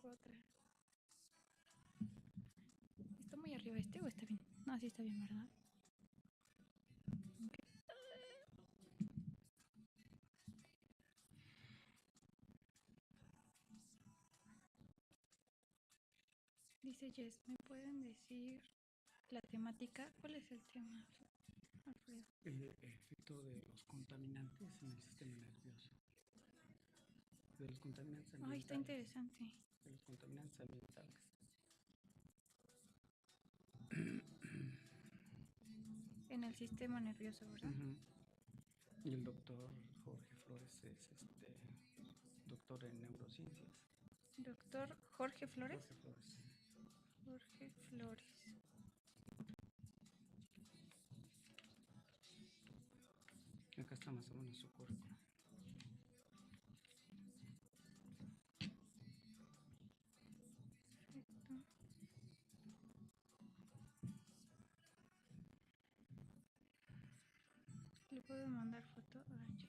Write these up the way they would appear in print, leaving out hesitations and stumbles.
otra. ¿Está muy arriba este o está bien? No, sí está bien, ¿verdad? Okay. Dice Jess, ¿me pueden decir la temática? ¿Cuál es el tema, Alfredo? El efecto de los contaminantes en el sistema nervioso. De los contaminantes ambientales. Ay, está interesante. De los contaminantes ambientales. En el sistema nervioso, ¿verdad? Y el doctor Jorge Flores es doctor en neurociencias. Doctor Jorge Flores. Jorge Flores. Jorge Flores. Acá está más o menos su currículum. Perfecto. ¿Le puedo mandar foto? Ah, ya.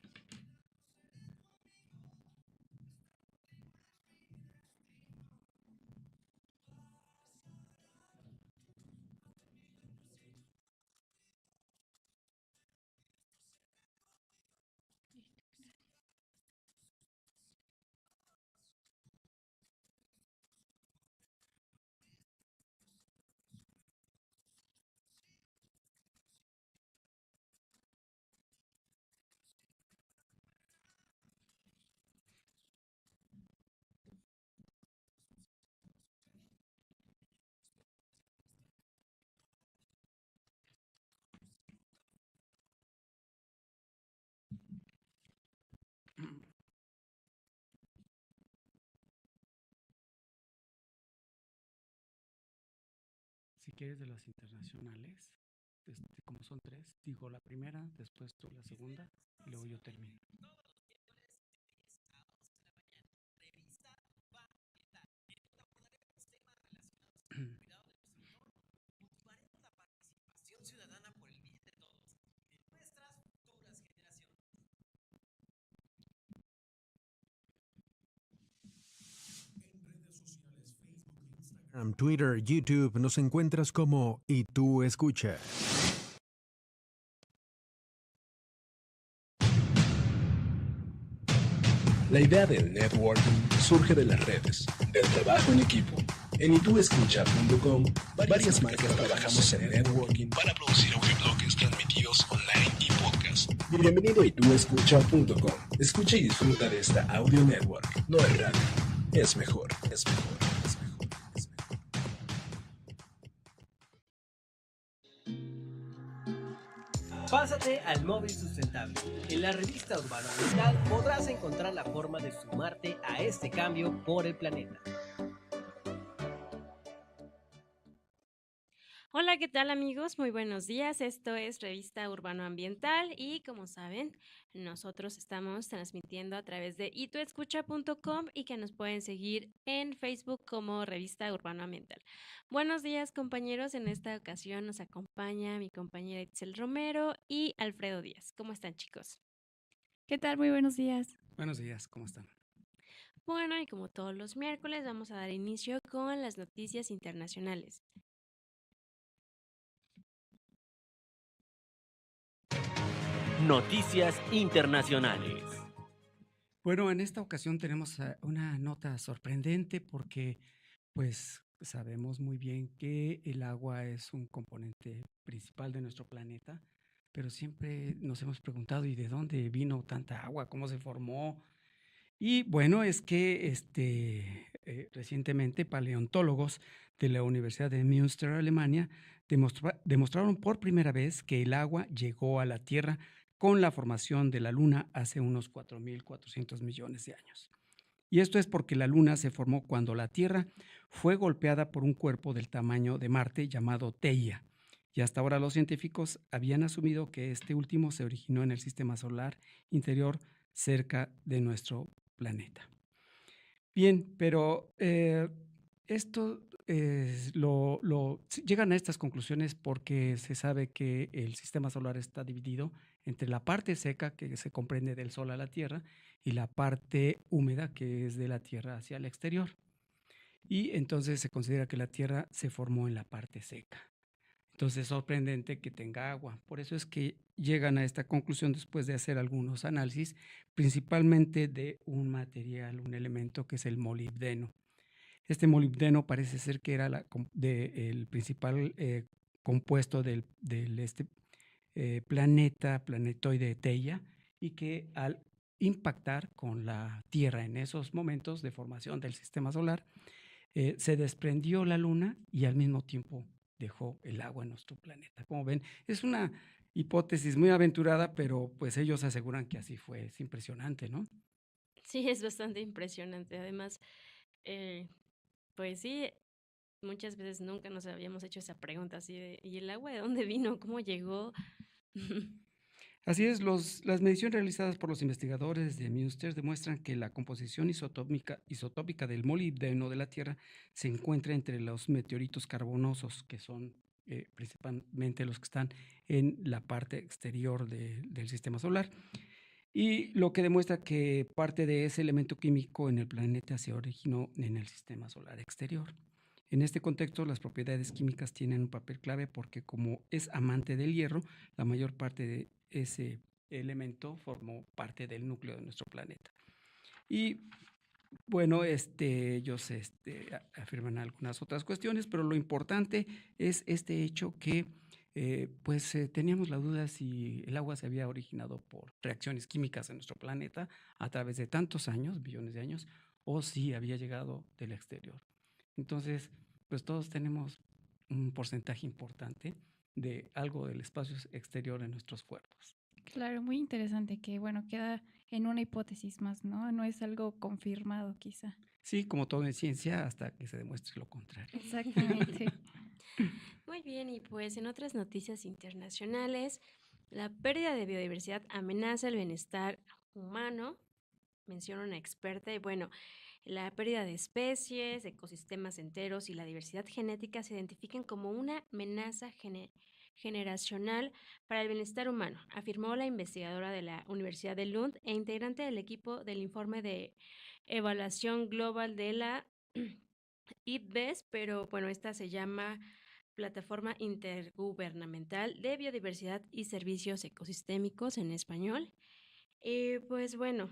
Si quieres de las internacionales, como son tres, digo la primera, después tú la segunda y luego yo termino. Ciudadana por el bien de todos y de nuestras futuras generaciones. En redes sociales, Facebook, Instagram, Twitter, YouTube, nos encuentras como Y Tú Escucha. La idea del networking surge de las redes, del trabajo en equipo. En ituescucha.com, varias marcas trabajamos en networking para producir audioblogs transmitidos online y podcast. Bienvenido a ituescucha.com. Escucha y disfruta de esta audio network. No es radio. Es mejor, es mejor, es mejor, es mejor. Pásate al móvil sustentable. En la revista Urbano Ambiental podrás encontrar la forma de sumarte a este cambio por el planeta. Hola, ¿qué tal amigos? Muy buenos días. Esto es Revista Urbano Ambiental y como saben, nosotros estamos transmitiendo a través de ituescucha.com y que nos pueden seguir en Facebook como Revista Urbano Ambiental. Buenos días, compañeros. En esta ocasión nos acompaña mi compañera Itzel Romero y Alfredo Díaz. ¿Cómo están, chicos? ¿Qué tal? Muy buenos días. Buenos días, ¿cómo están? Bueno, y como todos los miércoles, vamos a dar inicio con las noticias internacionales. Noticias internacionales. Bueno, en esta ocasión tenemos una nota sorprendente porque pues sabemos muy bien que el agua es un componente principal de nuestro planeta, pero siempre nos hemos preguntado ¿y de dónde vino tanta agua? ¿Cómo se formó? Y bueno, es que recientemente paleontólogos de la Universidad de Münster, Alemania, demostraron por primera vez que el agua llegó a la Tierra con la formación de la Luna hace unos 4.400 millones de años. Y esto es porque la Luna se formó cuando la Tierra fue golpeada por un cuerpo del tamaño de Marte llamado Theia. Y hasta ahora los científicos habían asumido que este último se originó en el sistema solar interior cerca de nuestro planeta. Bien, pero esto llegan a estas conclusiones porque se sabe que el sistema solar está dividido entre la parte seca que se comprende del Sol a la Tierra y la parte húmeda que es de la Tierra hacia el exterior. y entonces se considera que la Tierra se formó en la parte seca. Entonces es sorprendente que tenga agua. Por eso es que llegan a esta conclusión después de hacer algunos análisis, principalmente de un material, un elemento que es el molibdeno. Este molibdeno parece ser que era el principal compuesto del planetoide Theia, y que al impactar con la Tierra en esos momentos de formación del sistema solar, se desprendió la Luna y al mismo tiempo dejó el agua en nuestro planeta. Como ven, es una hipótesis muy aventurada, pero pues ellos aseguran que así fue. Es impresionante, ¿no? Sí, es bastante impresionante. Además, eh, pues sí, muchas veces nunca nos habíamos hecho esa pregunta así de, ¿y el agua de dónde vino? ¿Cómo llegó? Así es, las mediciones realizadas por los investigadores de Münster demuestran que la composición isotópica del molibdeno de la Tierra se encuentra entre los meteoritos carbonosos, que son principalmente los que están en la parte exterior del sistema solar, y lo que demuestra que parte de ese elemento químico en el planeta se originó en el sistema solar exterior. En este contexto, las propiedades químicas tienen un papel clave porque, como es amante del hierro, la mayor parte de ese elemento formó parte del núcleo de nuestro planeta. Y bueno, ellos afirman algunas otras cuestiones, pero lo importante es este hecho que teníamos la duda si el agua se había originado por reacciones químicas en nuestro planeta a través de tantos años, billones de años, o si había llegado del exterior. Entonces, pues todos tenemos un porcentaje importante de algo del espacio exterior en nuestros cuerpos. Claro, muy interesante que, bueno, queda en una hipótesis más, ¿no? No es algo confirmado, quizá. Sí, como todo en ciencia, hasta que se demuestre lo contrario. Exactamente. Muy bien, y pues en otras noticias internacionales, la pérdida de biodiversidad amenaza el bienestar humano, menciona una experta, y bueno, la pérdida de especies, ecosistemas enteros y la diversidad genética se identifican como una amenaza generacional para el bienestar humano, afirmó la investigadora de la Universidad de Lund e integrante del equipo del informe de evaluación global de la IPBES, pero bueno, esta se llama Plataforma Intergubernamental de Biodiversidad y Servicios Ecosistémicos en español. Pues bueno,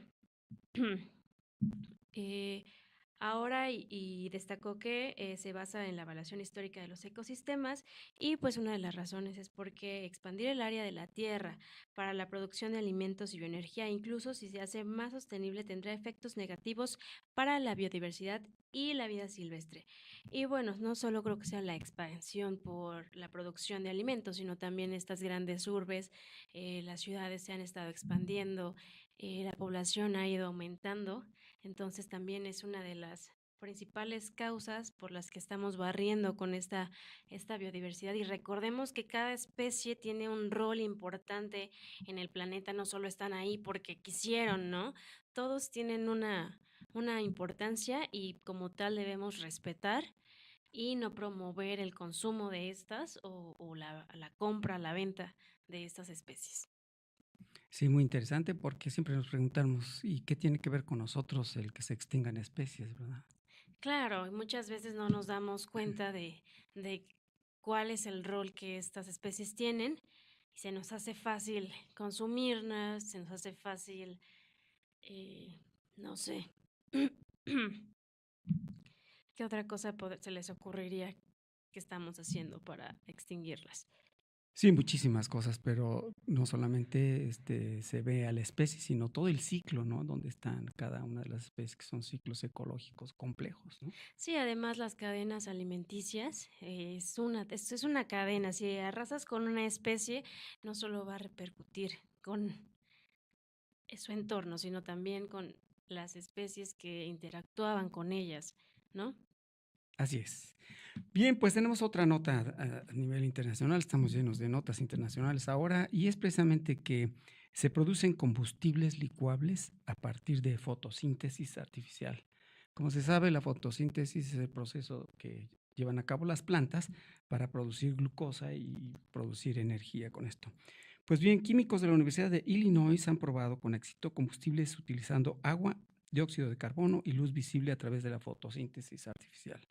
eh, ahora y destacó que se basa en la evaluación histórica de los ecosistemas y pues una de las razones es porque expandir el área de la tierra para la producción de alimentos y bioenergía, incluso si se hace más sostenible, tendrá efectos negativos para la biodiversidad y la vida silvestre. Y bueno, no solo creo que sea la expansión por la producción de alimentos, sino también estas grandes urbes, las ciudades se han estado expandiendo, la población ha ido aumentando. Entonces también es una de las principales causas por las que estamos barriendo con esta biodiversidad. Y recordemos que cada especie tiene un rol importante en el planeta, no solo están ahí porque quisieron, ¿no? Todos tienen una importancia y como tal debemos respetar y no promover el consumo de estas o la compra, la venta de estas especies. Sí, muy interesante porque siempre nos preguntamos, ¿y qué tiene que ver con nosotros el que se extingan especies, verdad? Claro, muchas veces no nos damos cuenta de cuál es el rol que estas especies tienen y se nos hace fácil consumirlas, se nos hace fácil, no sé, ¿qué otra cosa se les ocurriría que estamos haciendo para extinguirlas? Sí, muchísimas cosas, pero no solamente se ve a la especie, sino todo el ciclo, ¿no? Donde están cada una de las especies, que son ciclos ecológicos complejos, ¿no? Sí, además las cadenas alimenticias es una cadena. Si arrasas con una especie, no solo va a repercutir con su entorno, sino también con las especies que interactuaban con ellas, ¿no? Así es. Bien, pues tenemos otra nota a nivel internacional. Estamos llenos de notas internacionales ahora, y es precisamente que se producen combustibles licuables a partir de fotosíntesis artificial. Como se sabe, la fotosíntesis es el proceso que llevan a cabo las plantas para producir glucosa y producir energía con esto. Pues bien, químicos de la Universidad de Illinois han probado con éxito combustibles utilizando agua dióxido de carbono y luz visible a través de la fotosíntesis artificial.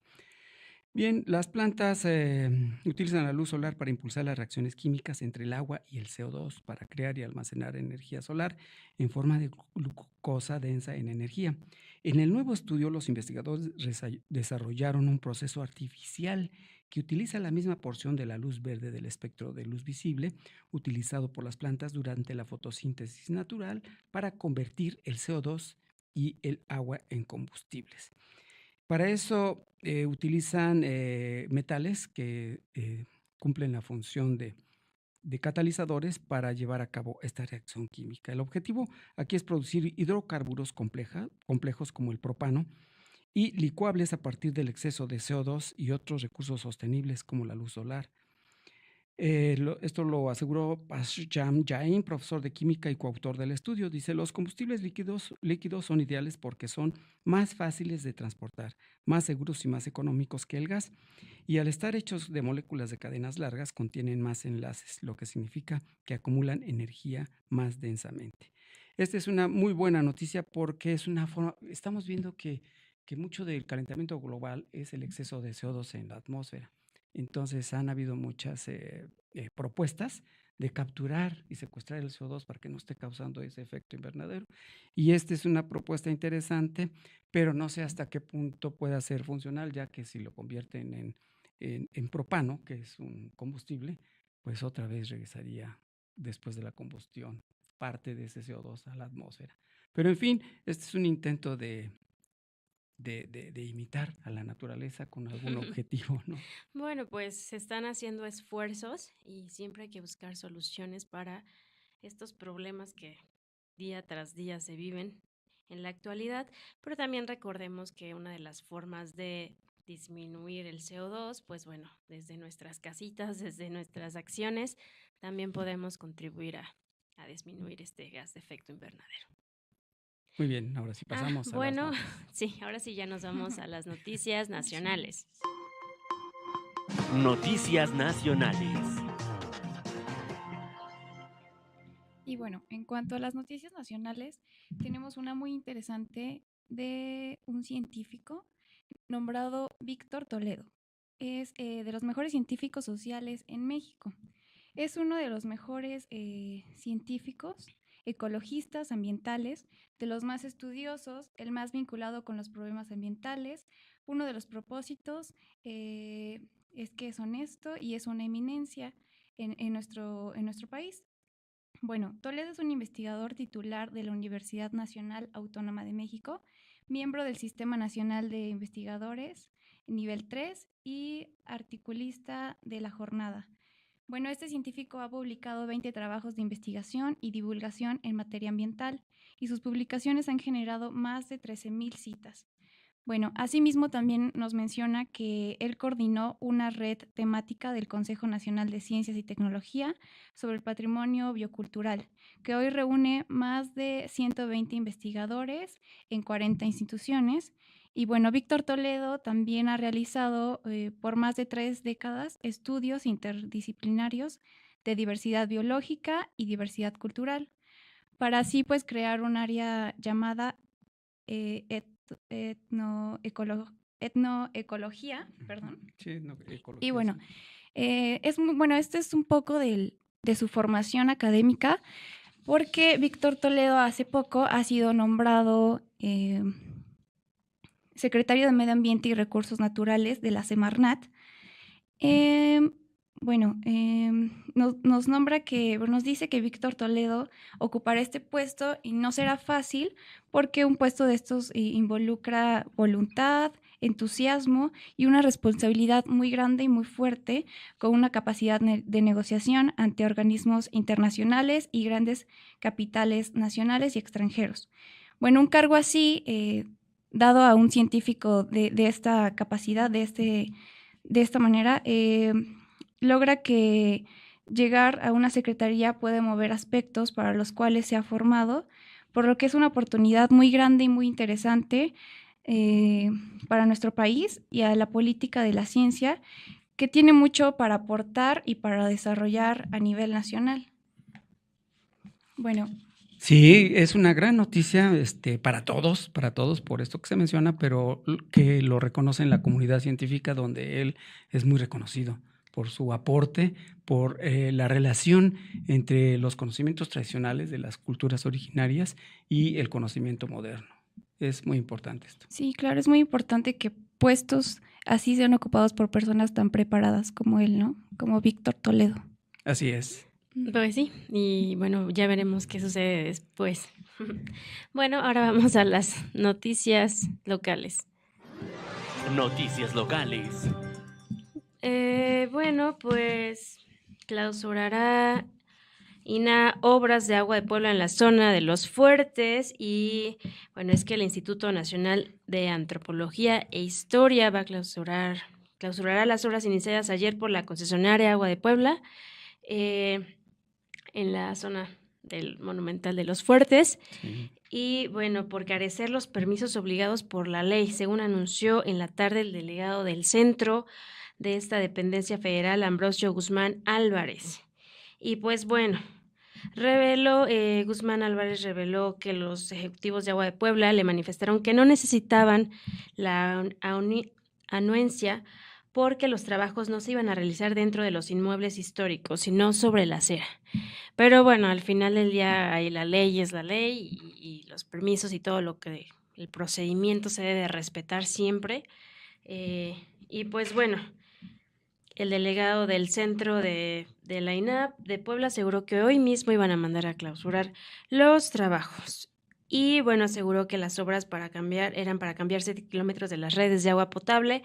Bien, las plantas utilizan la luz solar para impulsar las reacciones químicas entre el agua y el CO2 para crear y almacenar energía solar en forma de glucosa densa en energía. En el nuevo estudio, los investigadores desarrollaron un proceso artificial que utiliza la misma porción de la luz verde del espectro de luz visible utilizado por las plantas durante la fotosíntesis natural para convertir el CO2 y el agua en combustibles. Para eso utilizan metales que cumplen la función de catalizadores para llevar a cabo esta reacción química. El objetivo aquí es producir hidrocarburos complejos como el propano y licuables a partir del exceso de CO2 y otros recursos sostenibles como la luz solar. Esto lo aseguró Pashyam Jain, profesor de química y coautor del estudio. Dice, los combustibles líquidos son ideales porque son más fáciles de transportar, más seguros y más económicos que el gas. Y al estar hechos de moléculas de cadenas largas, contienen más enlaces, lo que significa que acumulan energía más densamente. Esta es una muy buena noticia porque es una forma, estamos viendo que mucho del calentamiento global es el exceso de CO2 en la atmósfera. Entonces han habido muchas propuestas de capturar y secuestrar el CO2 para que no esté causando ese efecto invernadero. Y esta es una propuesta interesante, pero no sé hasta qué punto pueda ser funcional, ya que si lo convierten en propano, que es un combustible, pues otra vez regresaría después de la combustión parte de ese CO2 a la atmósfera. Pero en fin, este es un intento de imitar a la naturaleza con algún objetivo, ¿no? Bueno, pues se están haciendo esfuerzos y siempre hay que buscar soluciones para estos problemas que día tras día se viven en la actualidad, pero también recordemos que una de las formas de disminuir el CO2, pues bueno, desde nuestras casitas, desde nuestras acciones, también podemos contribuir a disminuir este gas de efecto invernadero. Muy bien, ahora sí pasamos a bueno, las notas. sí, ahora sí ya nos vamos a las noticias nacionales. Noticias nacionales. Y bueno, en cuanto a las noticias nacionales, tenemos una muy interesante de un científico nombrado Víctor Toledo. Es de los mejores científicos sociales en México. Es uno de los mejores científicos, ecologistas ambientales, de los más estudiosos, el más vinculado con los problemas ambientales. Uno de los propósitos es que es honesto y es una eminencia en nuestro país. Bueno, Toledo es un investigador titular de la Universidad Nacional Autónoma de México, miembro del Sistema Nacional de Investigadores, nivel 3 y articulista de La Jornada. Bueno, este científico ha publicado 20 trabajos de investigación y divulgación en materia ambiental y sus publicaciones han generado más de 13,000 citas. Bueno, asimismo también nos menciona que él coordinó una red temática del Consejo Nacional de Ciencias y Tecnología sobre el patrimonio biocultural, que hoy reúne más de 120 investigadores en 40 instituciones. Y bueno, Víctor Toledo también ha realizado por más de 3 décadas estudios interdisciplinarios de diversidad biológica y diversidad cultural, para así pues crear un área llamada etnoecología, perdón. Sí, etnoecología. Y bueno, es muy, bueno, este es un poco de su formación académica, porque Víctor Toledo hace poco ha sido nombrado secretario de Medio Ambiente y Recursos Naturales de la Semarnat. Nos dice que Víctor Toledo ocupará este puesto y no será fácil porque un puesto de estos involucra voluntad, entusiasmo y una responsabilidad muy grande y muy fuerte, con una capacidad de negociación ante organismos internacionales y grandes capitales nacionales y extranjeros. Bueno, un cargo así, dado a un científico de esta capacidad, de esta manera, logra que llegar a una secretaría puede mover aspectos para los cuales se ha formado, por lo que es una oportunidad muy grande y muy interesante para nuestro país y a la política de la ciencia, que tiene mucho para aportar y para desarrollar a nivel nacional. Bueno, Sí, es una gran noticia, para todos, por esto que se menciona, pero que lo reconoce en la comunidad científica, donde él es muy reconocido por su aporte, por la relación entre los conocimientos tradicionales de las culturas originarias y el conocimiento moderno. Es muy importante esto. Sí, claro, es muy importante que puestos así sean ocupados por personas tan preparadas como él, ¿no? Como Víctor Toledo. Así es. Pues sí, y bueno, ya veremos qué sucede después. Bueno, ahora vamos a las noticias locales. Noticias locales. Bueno, pues clausurará INAH obras de agua de Puebla en la zona de Los Fuertes y bueno, es que el Instituto Nacional de Antropología e Historia va a clausurará las obras iniciadas ayer por la concesionaria Agua de Puebla en la zona del Monumental de Los Fuertes. Sí. Y bueno, por carecer los permisos obligados por la ley, según anunció en la tarde el delegado del centro de esta dependencia federal, Ambrosio Guzmán Álvarez. Y pues bueno, Guzmán Álvarez reveló que los ejecutivos de Agua de Puebla le manifestaron que no necesitaban la anuencia porque los trabajos no se iban a realizar dentro de los inmuebles históricos, sino sobre la acera. Pero bueno, al final del día ahí la ley es la ley y los permisos y todo lo que el procedimiento se debe respetar siempre. Y pues bueno, el delegado del centro de la INAH de Puebla aseguró que hoy mismo iban a mandar a clausurar los trabajos. Y bueno, aseguró que las obras eran para cambiar 7 kilómetros de las redes de agua potable.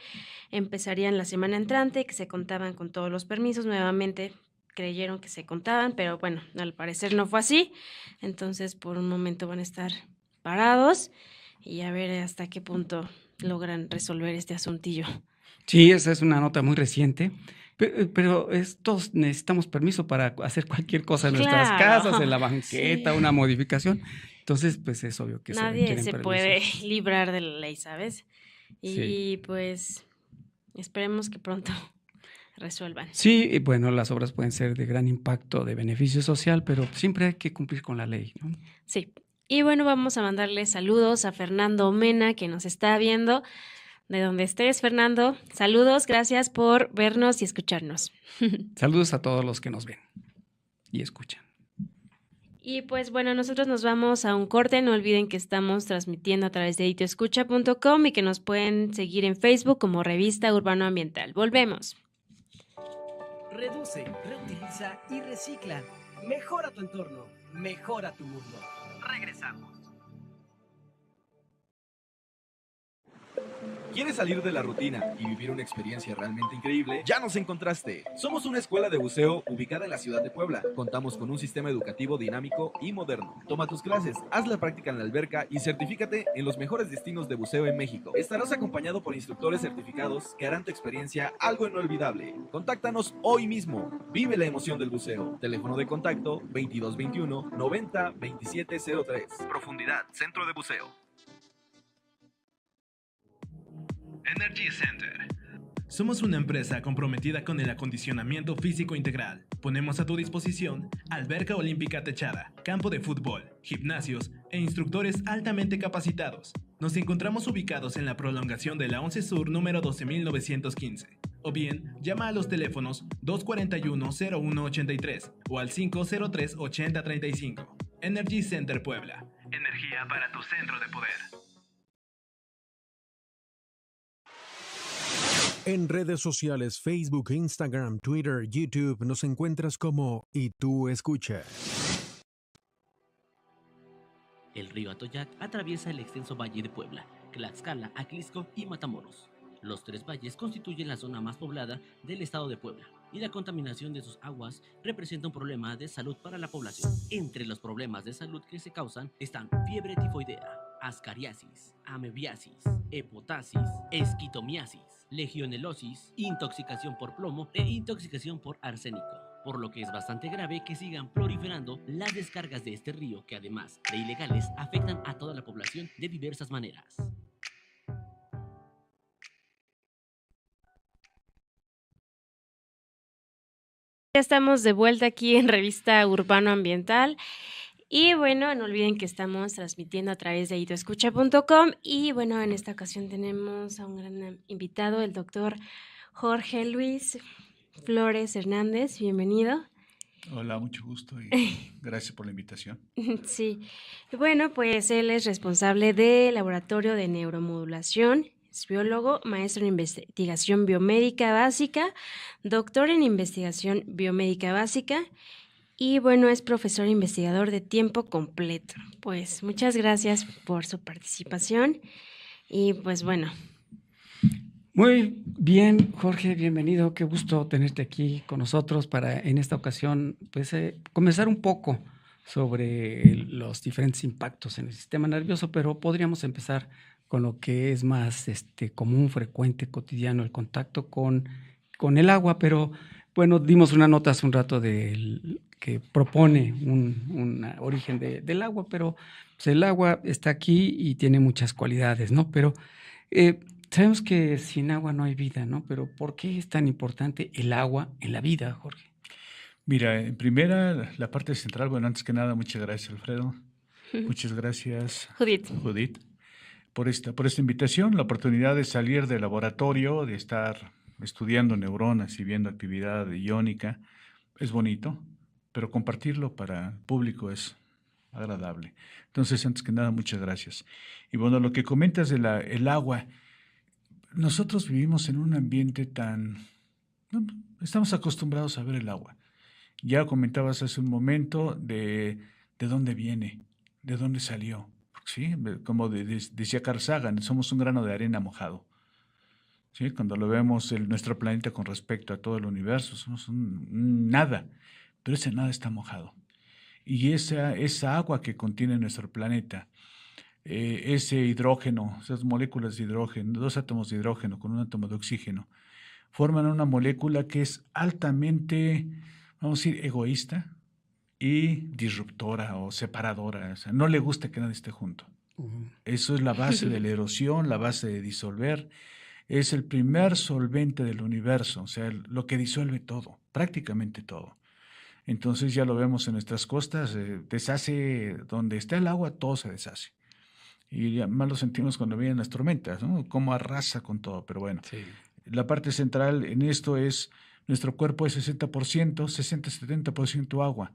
Empezarían la semana entrante, que se contaban con todos los permisos. Nuevamente creyeron que se contaban, pero bueno, al parecer no fue así. Entonces, por un momento van a estar parados y a ver hasta qué punto logran resolver este asuntillo. Sí, esa es una nota muy reciente, pero todos necesitamos permiso para hacer cualquier cosa en nuestras Claro, casas, en la banqueta, sí. una modificación. Entonces, pues es obvio que se Nadie requieren se permisos. puede librar de la ley, ¿sabes? Y Sí. pues esperemos que pronto resuelvan. Sí, y bueno, las obras pueden ser de gran impacto, de beneficio social, pero siempre hay que cumplir con la ley, ¿no? Sí. Y bueno, vamos a mandarle saludos a Fernando Mena, que nos está viendo. De donde estés, Fernando. Saludos, gracias por vernos y escucharnos. Saludos a todos los que nos ven y escuchan. Y pues bueno, nosotros nos vamos a un corte. No olviden que estamos transmitiendo a través de itoescucha.com y que nos pueden seguir en Facebook como Revista Urbano Ambiental. Volvemos. Reduce, reutiliza y recicla. Mejora tu entorno, mejora tu mundo. Regresamos. ¿Quieres salir de la rutina y vivir una experiencia realmente increíble? Ya nos encontraste. Somos una escuela de buceo ubicada en la ciudad de Puebla. Contamos con un sistema educativo dinámico y moderno. Toma tus clases, haz la práctica en la alberca y certifícate en los mejores destinos de buceo en México. Estarás acompañado por instructores certificados que harán tu experiencia algo inolvidable. Contáctanos hoy mismo. Vive la emoción del buceo. Teléfono de contacto 2221 90 2703. Profundidad, Centro de Buceo. Energy Center. Somos una empresa comprometida con el acondicionamiento físico integral. Ponemos a tu disposición alberca olímpica techada, campo de fútbol, gimnasios e instructores altamente capacitados. Nos encontramos ubicados en la prolongación de la 11 Sur número 12915. O bien, llama a los teléfonos 241-0183 o al 503-8035. Energy Center Puebla. Energía para tu centro de poder. En redes sociales, Facebook, Instagram, Twitter, YouTube, nos encuentras como Y Tú Escucha. El río Atoyac atraviesa el extenso valle de Puebla, Tlaxcala, Axlisco y Matamoros. Los tres valles constituyen la zona más poblada del estado de Puebla y la contaminación de sus aguas representa un problema de salud para la población. Entre los problemas de salud que se causan están fiebre tifoidea, ascariasis, amebiasis, hepotasis, esquitomiasis, legionelosis, intoxicación por plomo e intoxicación por arsénico, por lo que es bastante grave que sigan proliferando las descargas de este río que además de ilegales afectan a toda la población de diversas maneras. Ya estamos de vuelta aquí en Revista Urbano Ambiental Y bueno, no olviden que estamos transmitiendo a través de ituescucha.com y bueno, en esta ocasión tenemos a un gran invitado, el doctor Jorge Luis Flores Hernández. Bienvenido. Hola, mucho gusto y gracias por la invitación. Sí, bueno, pues él es responsable del Laboratorio de Neuromodulación, es biólogo, maestro en investigación biomédica básica, doctor en investigación biomédica básica y bueno, es profesor investigador de tiempo completo. Pues muchas gracias por su participación y pues bueno. Muy bien, Jorge, bienvenido. Qué gusto tenerte aquí con nosotros para en esta ocasión pues comenzar un poco sobre los diferentes impactos en el sistema nervioso, pero podríamos empezar con lo que es más común, frecuente, cotidiano, el contacto con el agua, pero bueno, dimos una nota hace un rato que propone un origen del agua, pero pues, el agua está aquí y tiene muchas cualidades, ¿no? Pero sabemos que sin agua no hay vida, ¿no? Pero ¿por qué es tan importante el agua en la vida, Jorge? Mira, en primera, la parte central, bueno, antes que nada, muchas gracias, Alfredo. Muchas gracias, Judith, por esta invitación, la oportunidad de salir del laboratorio, de estar estudiando neuronas y viendo actividad iónica, es bonito, pero compartirlo para el público es agradable. Entonces, antes que nada, muchas gracias. Y bueno, lo que comentas de el agua, nosotros vivimos en un ambiente estamos acostumbrados a ver el agua. Ya comentabas hace un momento de dónde viene, de dónde salió. ¿Sí? Como decía Carl Sagan, somos un grano de arena mojado. ¿Sí? Cuando lo vemos nuestro planeta con respecto a todo el universo, somos un nada, pero ese nada está mojado. Y esa agua que contiene nuestro planeta, ese hidrógeno, esas moléculas de hidrógeno, 2 átomos de hidrógeno con un átomo de oxígeno, forman una molécula que es altamente, vamos a decir, egoísta y disruptora o separadora. O sea, no le gusta que nadie esté junto. Eso es la base de la erosión, la base de disolver. Es el primer solvente del universo, o sea, lo que disuelve todo, prácticamente todo. Entonces ya lo vemos en nuestras costas, deshace, donde está el agua, todo se deshace. Y más lo sentimos cuando vienen las tormentas, ¿no? Cómo arrasa con todo, pero bueno. Sí. La parte central en esto es, nuestro cuerpo es 60-70% agua.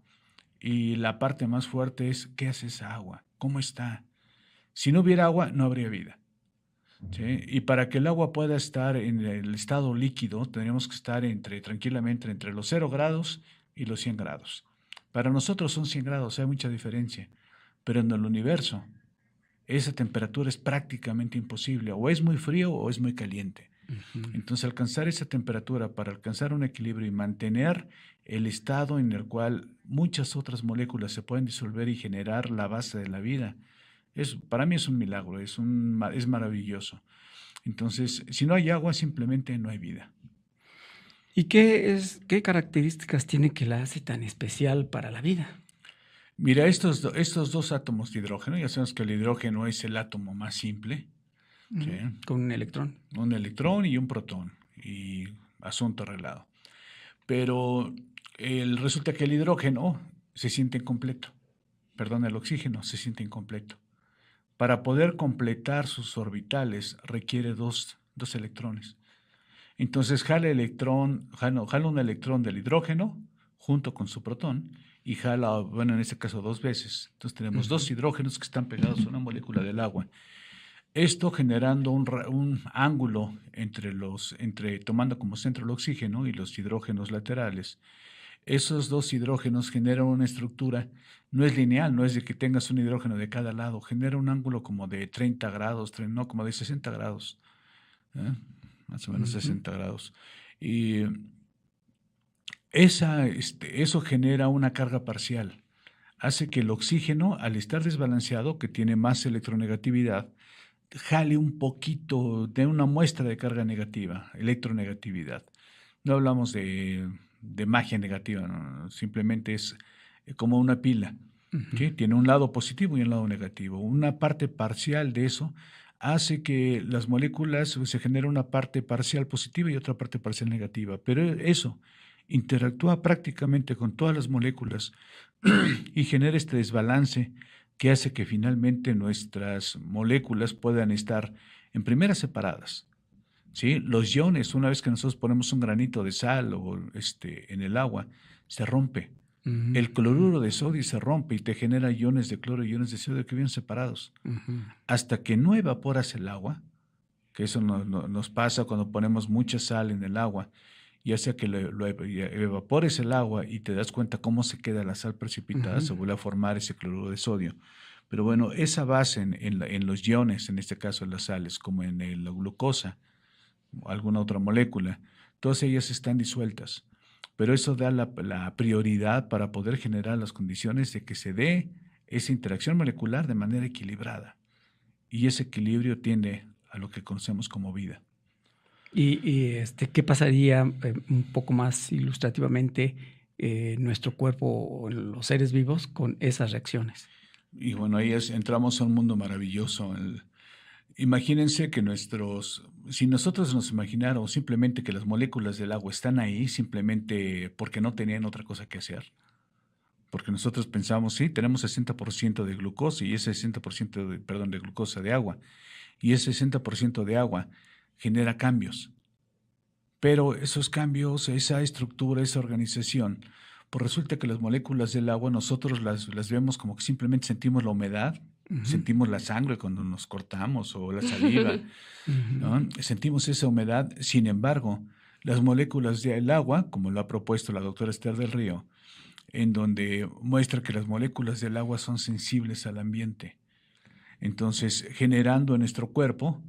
Y la parte más fuerte es, ¿qué hace esa agua? ¿Cómo está? Si no hubiera agua, no habría vida. ¿Sí? Y para que el agua pueda estar en el estado líquido, tendríamos que estar tranquilamente entre los 0 grados y los 100 grados. Para nosotros son 100 grados, hay mucha diferencia. Pero en el universo, esa temperatura es prácticamente imposible. O es muy frío o es muy caliente. Entonces, alcanzar esa temperatura para alcanzar un equilibrio y mantener el estado en el cual muchas otras moléculas se pueden disolver y generar la base de la vida, para mí es un milagro, es maravilloso. Entonces, si no hay agua, simplemente no hay vida. ¿Y qué características tiene que la hace tan especial para la vida? Mira, estos 2 átomos de hidrógeno, ya sabemos que el hidrógeno es el átomo más simple. ¿Sí? Con un electrón. Un electrón y un protón, y asunto arreglado. Pero resulta que el hidrógeno se siente incompleto. El oxígeno se siente incompleto. Para poder completar sus orbitales requiere dos electrones. Entonces jala un electrón del hidrógeno junto con su protón y jala, bueno, en este caso 2 veces. Entonces tenemos 2 hidrógenos que están pegados a una molécula del agua. Esto generando un ángulo tomando como centro el oxígeno y los hidrógenos laterales. Esos 2 hidrógenos generan una estructura, no es lineal, no es de que tengas un hidrógeno de cada lado, genera un ángulo como de 30 grados, como de 60 grados, más o menos 60 grados. Y eso genera una carga parcial, hace que el oxígeno, al estar desbalanceado, que tiene más electronegatividad, jale un poquito de una muestra de carga negativa, electronegatividad. No hablamos de magia negativa, ¿no? Simplemente es como una pila. ¿Sí? Tiene un lado positivo y un lado negativo. Una parte parcial de eso hace que las moléculas se genere una parte parcial positiva y otra parte parcial negativa. Pero eso interactúa prácticamente con todas las moléculas y genera este desbalance que hace que finalmente nuestras moléculas puedan estar en primera separadas. ¿Sí? Los iones, una vez que nosotros ponemos un granito de sal o en el agua, se rompe. El cloruro de sodio se rompe y te genera iones de cloro y iones de sodio que vienen separados. Hasta que no evaporas el agua, que eso nos pasa cuando ponemos mucha sal en el agua, ya sea que lo evapores el agua y te das cuenta cómo se queda la sal precipitada, se vuelve a formar ese cloruro de sodio. Pero bueno, esa base en los iones, en este caso en las sales, como en la glucosa, o alguna otra molécula, todas ellas están disueltas. Pero eso da la prioridad para poder generar las condiciones de que se dé esa interacción molecular de manera equilibrada. Y ese equilibrio tiende a lo que conocemos como vida. ¿Y qué pasaría un poco más ilustrativamente en nuestro cuerpo o en los seres vivos con esas reacciones? Y bueno, ahí entramos a un mundo maravilloso. Imagínense que si nosotros nos imagináramos simplemente que las moléculas del agua están ahí simplemente porque no tenían otra cosa que hacer, porque nosotros pensamos, sí, tenemos 60% de glucosa y ese 60% de glucosa de agua, y ese 60% de agua genera cambios. Pero esos cambios, esa estructura, esa organización, pues resulta que las moléculas del agua nosotros las vemos como que simplemente sentimos la humedad, sentimos la sangre cuando nos cortamos o la saliva, ¿no? Sentimos esa humedad. Sin embargo, las moléculas del agua, como lo ha propuesto la doctora Esther del Río, en donde muestra que las moléculas del agua son sensibles al ambiente. Entonces, generando en nuestro cuerpo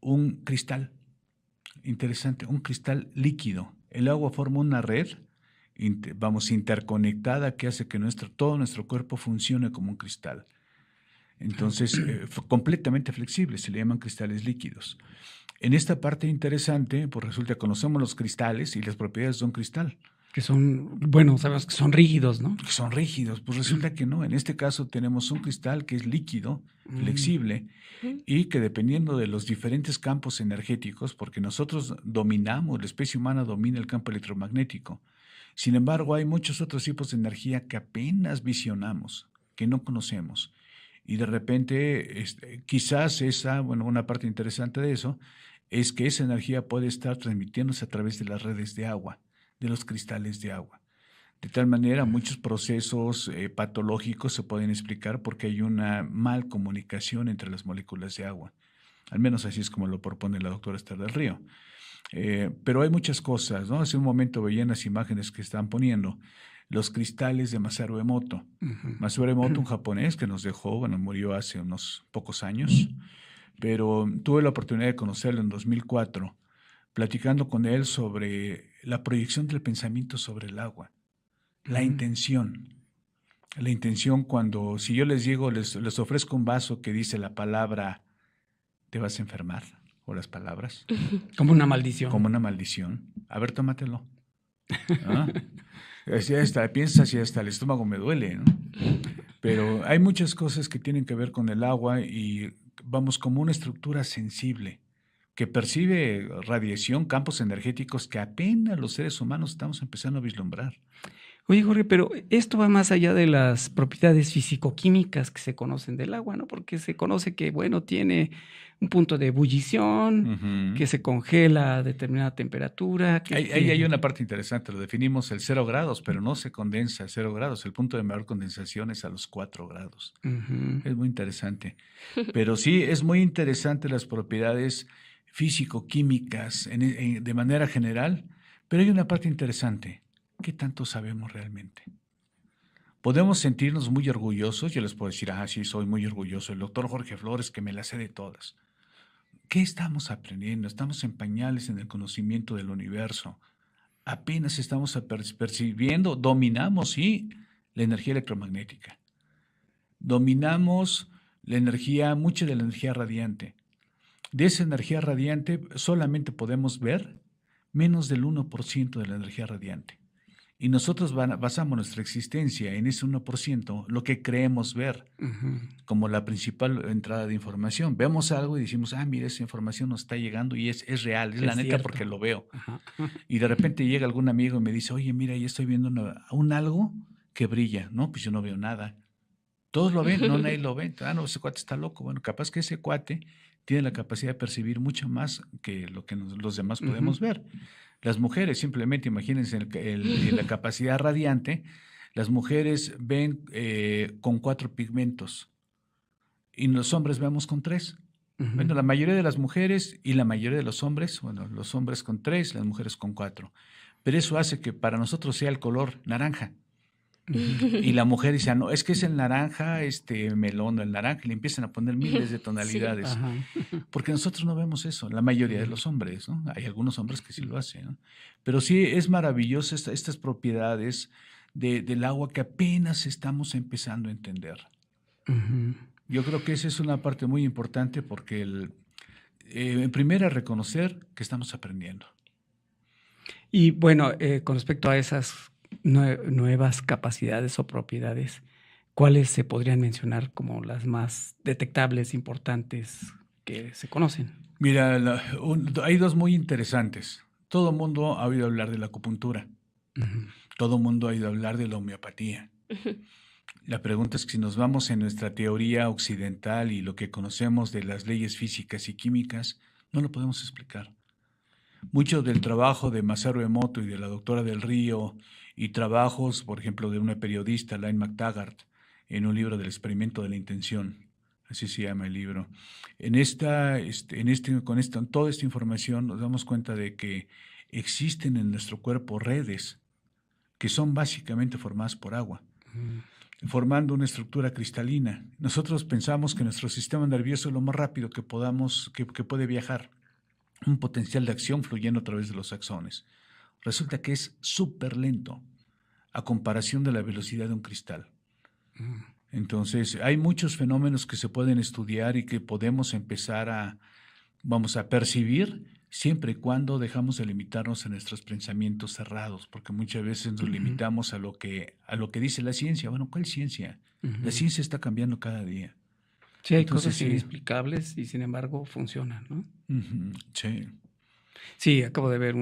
un cristal, interesante, un cristal líquido. El agua forma una red, interconectada, que hace que todo nuestro cuerpo funcione como un cristal. Entonces, completamente flexible, se le llaman cristales líquidos. En esta parte interesante, pues resulta que conocemos los cristales y las propiedades de un cristal. Que son, bueno, sabemos que son rígidos, ¿no? Que son rígidos, pues resulta que no. En este caso tenemos un cristal que es líquido, flexible, y que dependiendo de los diferentes campos energéticos, porque nosotros la especie humana domina el campo electromagnético. Sin embargo, hay muchos otros tipos de energía que apenas visionamos, que no conocemos. Y de repente, quizás una parte interesante de eso es que esa energía puede estar transmitiéndose a través de las redes de agua, de los cristales de agua. De tal manera, muchos procesos patológicos se pueden explicar porque hay una mal comunicación entre las moléculas de agua. Al menos así es como lo propone la doctora Esther del Río. Pero hay muchas cosas, ¿no? Hace un momento veían las imágenes que están poniendo, los cristales de Masaru Emoto. Masaru Emoto, un japonés que nos dejó, murió hace unos pocos años, pero tuve la oportunidad de conocerlo en 2004, platicando con él sobre la proyección del pensamiento sobre el agua, la intención. La intención cuando, si yo les digo, les ofrezco un vaso que dice la palabra, te vas a enfermar, o las palabras. Como una maldición. Como una maldición. A ver, tómatelo. ¿No? Piensas y hasta el estómago me duele, ¿no? Pero hay muchas cosas que tienen que ver con el agua y vamos como una estructura sensible que percibe radiación, campos energéticos que apenas los seres humanos estamos empezando a vislumbrar. Oye, Jorge, pero esto va más allá de las propiedades físico-químicas que se conocen del agua, ¿no? Porque se conoce que, tiene un punto de ebullición, que se congela a determinada temperatura. Ahí hay una parte interesante, lo definimos el 0 grados, pero no se condensa a 0 grados. El punto de mayor condensación es a los 4 grados. Es muy interesante. Pero sí, es muy interesante las propiedades físico-químicas de manera general, pero hay una parte interesante. ¿Qué tanto sabemos realmente? Podemos sentirnos muy orgullosos. Yo les puedo decir, sí, soy muy orgulloso. El doctor Jorge Flores, que me la sé de todas. ¿Qué estamos aprendiendo? Estamos en pañales en el conocimiento del universo. Apenas estamos percibiendo, dominamos, sí, la energía electromagnética. Dominamos mucha de la energía radiante. De esa energía radiante solamente podemos ver menos del 1% de la energía radiante. Y nosotros basamos nuestra existencia en ese 1%, lo que creemos ver, como la principal entrada de información. Vemos algo y decimos, mira, esa información nos está llegando y es real, es la neta cierto. Porque lo veo. Y de repente llega algún amigo y me dice, oye, mira, ya estoy viendo un algo que brilla. No, pues yo no veo nada. Todos lo ven, no nadie lo ve. No, ese cuate está loco. Bueno, capaz que ese cuate tiene la capacidad de percibir mucho más que lo que los demás podemos ver. Las mujeres, simplemente imagínense la capacidad radiante, las mujeres ven con 4 pigmentos y los hombres vemos con 3. Bueno, la mayoría de las mujeres y la mayoría de los hombres, bueno, los hombres con 3, las mujeres con 4. Pero eso hace que para nosotros sea el color naranja. Y la mujer dice, no, es que es el naranja, melón, el naranja, y le empiezan a poner miles de tonalidades. Sí. Porque nosotros no vemos eso, la mayoría de los hombres, ¿no? Hay algunos hombres que sí lo hacen, ¿no? Pero sí es maravilloso estas propiedades del agua que apenas estamos empezando a entender. Yo creo que esa es una parte muy importante porque en primera reconocer que estamos aprendiendo. Y bueno, con respecto a esas nuevas capacidades o propiedades, ¿cuáles se podrían mencionar como las más detectables, importantes que se conocen? Mira, hay 2 muy interesantes. Todo el mundo ha oído hablar de la acupuntura. Todo el mundo ha oído hablar de la homeopatía. La pregunta es que si nos vamos en nuestra teoría occidental y lo que conocemos de las leyes físicas y químicas, no lo podemos explicar. Mucho del trabajo de Masaru Emoto y de la doctora Del Río y trabajos, por ejemplo, de una periodista, Lynne McTaggart, en un libro del experimento de la intención, así se llama el libro. Con toda esta información nos damos cuenta de que existen en nuestro cuerpo redes que son básicamente formadas por agua, formando una estructura cristalina. Nosotros pensamos que nuestro sistema nervioso es lo más rápido que puede viajar, un potencial de acción fluyendo a través de los axones. Resulta que es súper lento a comparación de la velocidad de un cristal. Entonces, hay muchos fenómenos que se pueden estudiar y que podemos empezar a percibir siempre y cuando dejamos de limitarnos a nuestros pensamientos cerrados, porque muchas veces nos limitamos a lo que dice la ciencia. Bueno, ¿cuál ciencia? La ciencia está cambiando cada día. Sí, hay cosas inexplicables y sin embargo funcionan, ¿no? Sí. Sí, acabo de ver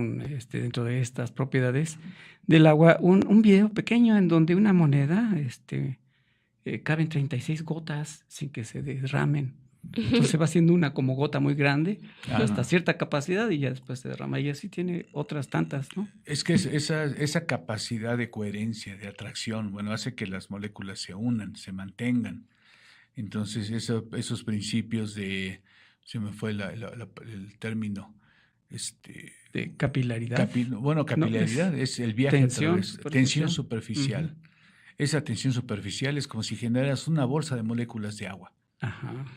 dentro de estas propiedades del agua un video pequeño en donde una moneda caben 36 gotas sin que se derramen. Entonces va haciendo una como gota muy grande hasta cierta capacidad y ya después se derrama. Y así tiene otras tantas, ¿no? Es que esa capacidad de coherencia, de atracción, bueno, hace que las moléculas se unan, se mantengan. Entonces esos principios se me fue el término, de capilaridad. Capilaridad es el viaje tensión superficial. Esa tensión superficial es como si generaras una bolsa de moléculas de agua.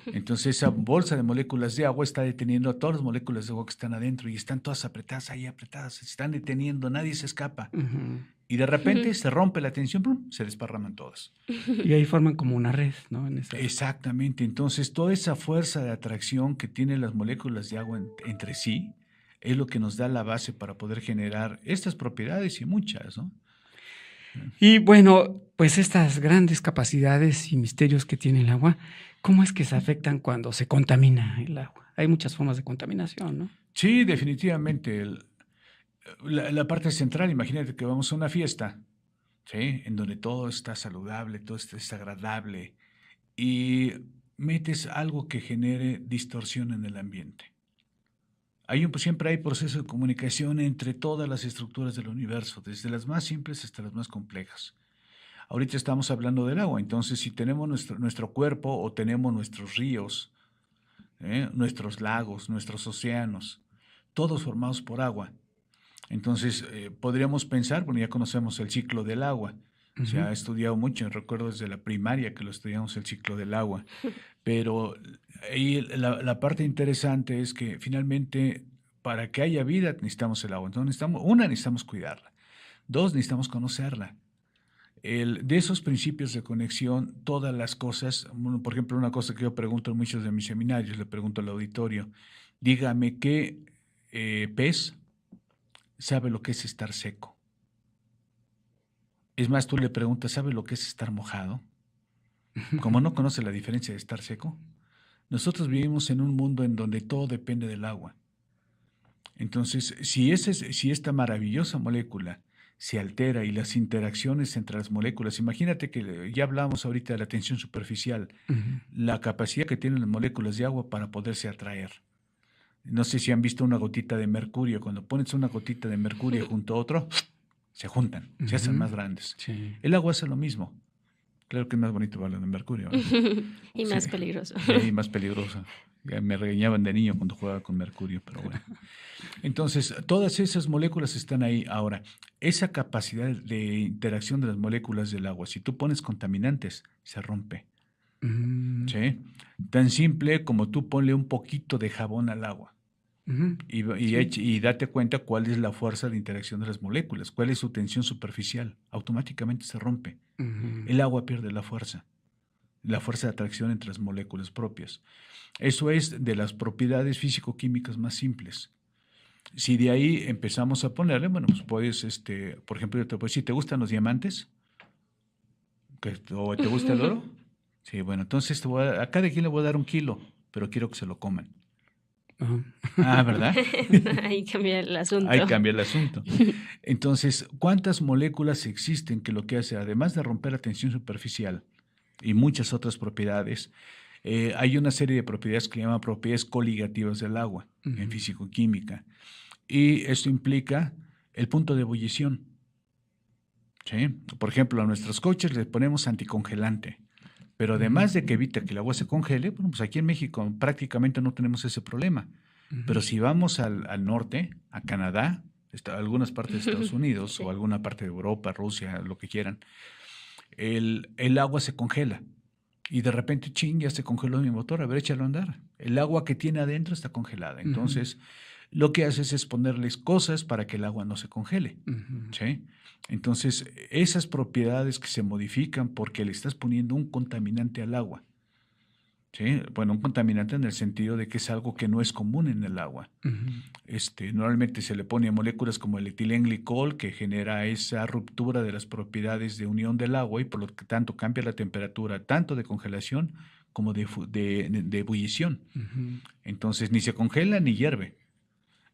Entonces esa bolsa de moléculas de agua está deteniendo a todas las moléculas de agua que están adentro y están todas apretadas, se están deteniendo, nadie se escapa. Y de repente se rompe la tensión, ¡pum!, se desparraman todas. Y ahí forman como una red, ¿no? Exactamente. Entonces toda esa fuerza de atracción que tienen las moléculas de agua entre sí es lo que nos da la base para poder generar estas propiedades y muchas, ¿no? Y bueno, pues estas grandes capacidades y misterios que tiene el agua, ¿cómo es que se afectan cuando se contamina el agua? Hay muchas formas de contaminación, ¿no? Sí, definitivamente. La parte central, imagínate que vamos a una fiesta, ¿sí?, en donde todo está saludable, todo está agradable, y metes algo que genere distorsión en el ambiente. Siempre hay proceso de comunicación entre todas las estructuras del universo, desde las más simples hasta las más complejas. Ahorita estamos hablando del agua, entonces si tenemos nuestro cuerpo o tenemos nuestros ríos, nuestros lagos, nuestros océanos, todos formados por agua, entonces podríamos pensar, bueno, ya conocemos el ciclo del agua, se ha estudiado mucho, recuerdo desde la primaria que lo estudiamos el ciclo del agua, pero ahí la parte interesante es que finalmente para que haya vida necesitamos el agua. Entonces necesitamos cuidarla. 2, necesitamos conocerla. De esos principios de conexión, todas las cosas, por ejemplo, una cosa que yo pregunto en muchos de mis seminarios, le pregunto al auditorio, dígame qué pez sabe lo que es estar seco. Es más, tú le preguntas, ¿sabe lo que es estar mojado? Como no conoce la diferencia de estar seco. Nosotros vivimos en un mundo en donde todo depende del agua. Entonces, si esta maravillosa molécula se altera y las interacciones entre las moléculas. Imagínate que ya hablábamos ahorita de la tensión superficial, la capacidad que tienen las moléculas de agua para poderse atraer. No sé si han visto una gotita de mercurio. Cuando pones una gotita de mercurio junto a otro, se juntan, se hacen más grandes. Sí. El agua hace lo mismo. Claro que es más bonito hablar de mercurio, ¿no? Y más peligroso. Y más peligroso. Ya me regañaban de niño cuando jugaba con mercurio, pero bueno. Entonces, todas esas moléculas están ahí. Ahora, esa capacidad de interacción de las moléculas del agua, si tú pones contaminantes, se rompe. ¿Sí? Tan simple como tú ponle un poquito de jabón al agua. Y date cuenta cuál es la fuerza de interacción de las moléculas, cuál es su tensión superficial. Automáticamente se rompe. El agua pierde la fuerza de atracción entre las moléculas propias. Eso es de las propiedades físico-químicas más simples. Si de ahí empezamos a ponerle, bueno, pues puedes, por ejemplo, yo te puedo decir, ¿te gustan los diamantes? ¿O te gusta el oro? Sí, bueno, entonces a cada quien le voy a dar 1 kilo, pero quiero que se lo coman. Ah, ¿verdad? Ahí cambia el asunto. Ahí cambia el asunto. Entonces, ¿cuántas moléculas existen que lo que hace, además de romper la tensión superficial y muchas otras propiedades, hay una serie de propiedades que se llaman propiedades coligativas del agua en físico-química? Y esto implica el punto de ebullición. ¿Sí? Por ejemplo, a nuestros coches les ponemos anticongelante. Pero además de que evita que el agua se congele, bueno, pues aquí en México prácticamente no tenemos ese problema. Pero si vamos al norte, a Canadá, algunas partes de Estados Unidos o alguna parte de Europa, Rusia, lo que quieran, el agua se congela. Y de repente, ya se congeló mi motor, a ver, échalo a andar. El agua que tiene adentro está congelada. Entonces, lo que haces es ponerles cosas para que el agua no se congele. ¿Sí? Entonces, esas propiedades que se modifican porque le estás poniendo un contaminante al agua. ¿Sí? Bueno, un contaminante en el sentido de que es algo que no es común en el agua. Normalmente se le pone a moléculas como el etilenglicol, que genera esa ruptura de las propiedades de unión del agua y por lo tanto cambia la temperatura tanto de congelación como de ebullición. Entonces, ni se congela ni hierve.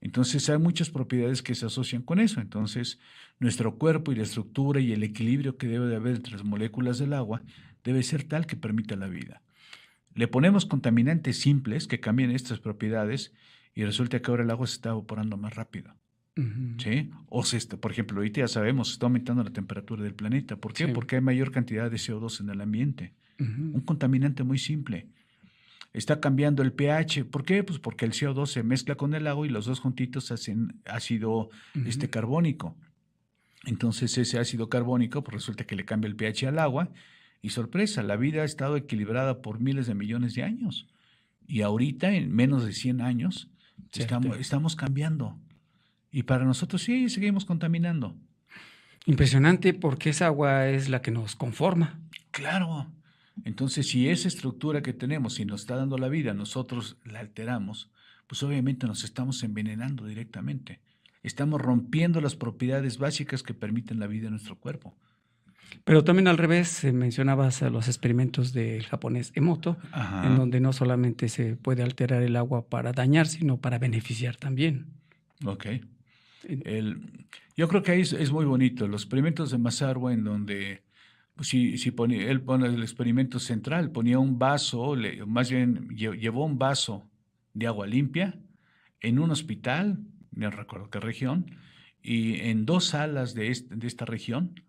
Entonces, hay muchas propiedades que se asocian con eso. Entonces, nuestro cuerpo y la estructura y el equilibrio que debe de haber entre las moléculas del agua debe ser tal que permita la vida. Le ponemos contaminantes simples que cambian estas propiedades y resulta que ahora el agua se está evaporando más rápido. ¿Sí? O por ejemplo, ahorita ya sabemos, está aumentando la temperatura del planeta. ¿Por qué? Porque hay mayor cantidad de CO2 en el ambiente. Un contaminante muy simple. Está cambiando el pH. ¿Por qué? Pues porque el CO2 se mezcla con el agua y los dos juntitos hacen ácido carbónico. Entonces ese ácido carbónico pues resulta que le cambia el pH al agua y sorpresa, la vida ha estado equilibrada por miles de millones de años. Y ahorita, en menos de 100 años, estamos cambiando. Y para nosotros sí, seguimos contaminando. Impresionante porque esa agua es la que nos conforma. Claro. Entonces, si esa estructura que tenemos, si nos está dando la vida, nosotros la alteramos, pues obviamente nos estamos envenenando directamente. Estamos rompiendo las propiedades básicas que permiten la vida en nuestro cuerpo. Pero también al revés, mencionabas a los experimentos del japonés Emoto, en donde no solamente se puede alterar el agua para dañar, sino para beneficiar también. Ok. Yo creo que ahí es muy bonito. Los experimentos de Masaru, en donde pues, él pone el experimento central, ponía un vaso, más bien llevó un vaso de agua limpia en un hospital, no recuerdo qué región, y en 2 salas de esta región,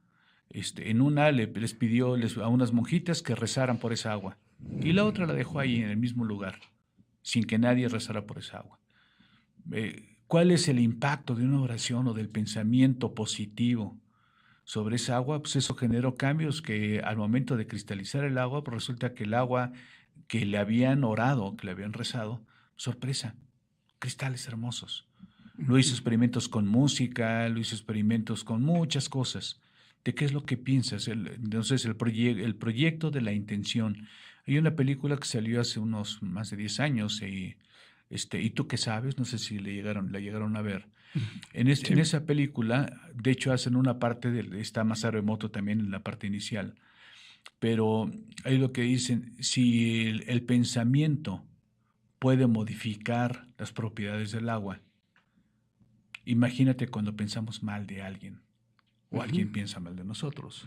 en una les pidió a unas monjitas que rezaran por esa agua y la otra la dejó ahí en el mismo lugar, sin que nadie rezara por esa agua. ¿Cuál es el impacto de una oración o del pensamiento positivo sobre esa agua? Pues eso generó cambios que al momento de cristalizar el agua, pues resulta que el agua que le habían orado, que le habían rezado, sorpresa, cristales hermosos. Lo hizo experimentos con música, lo hizo experimentos con muchas cosas. ¿De qué es lo que piensas? Entonces, el proyecto de la intención. Hay una película que salió hace unos más de 10 años ¿y tú qué sabes? No sé si la llegaron a ver. En esa película, de hecho, hacen una parte, está Masaru Emoto también en la parte inicial, pero hay lo que dicen, si el pensamiento puede modificar las propiedades del agua, imagínate cuando pensamos mal de alguien. o alguien piensa mal de nosotros.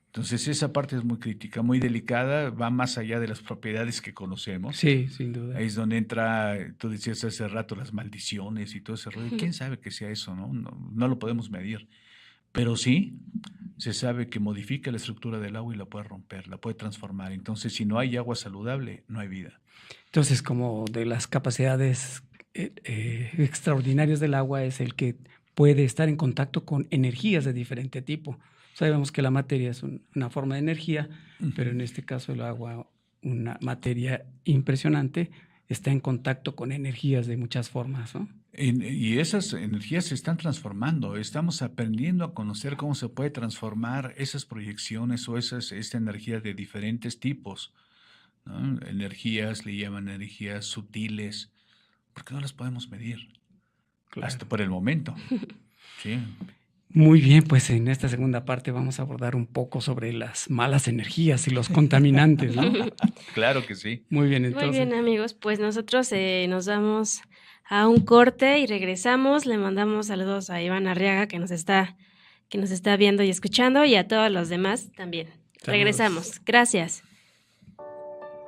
Entonces esa parte es muy crítica, muy delicada, va más allá de las propiedades que conocemos. Sí, sin duda. Ahí es donde entra, tú decías hace rato, las maldiciones y todo ese rollo. ¿Quién sabe que sea eso, no? No lo podemos medir. Pero sí, se sabe que modifica la estructura del agua y la puede romper, la puede transformar. Entonces, si no hay agua saludable, no hay vida. Entonces, como de las capacidades extraordinarias del agua es el que puede estar en contacto con energías de diferente tipo. Sabemos que la materia es una forma de energía, pero en este caso el agua, una materia impresionante, está en contacto con energías de muchas formas, ¿no? Y esas energías se están transformando. Estamos aprendiendo a conocer cómo se puede transformar esas proyecciones o esta energía de diferentes tipos, ¿no? Energías, le llaman energías sutiles, porque no las podemos medir. Claro. Hasta por el momento. Sí. Muy bien, pues en esta segunda parte vamos a abordar un poco sobre las malas energías y los contaminantes, ¿no? Claro que sí. Muy bien, entonces. Muy bien, amigos, pues nosotros nos vamos a un corte y regresamos. Le mandamos saludos a Iván Arriaga que nos está viendo y escuchando, y a todos los demás también. Saludos. Regresamos. Gracias.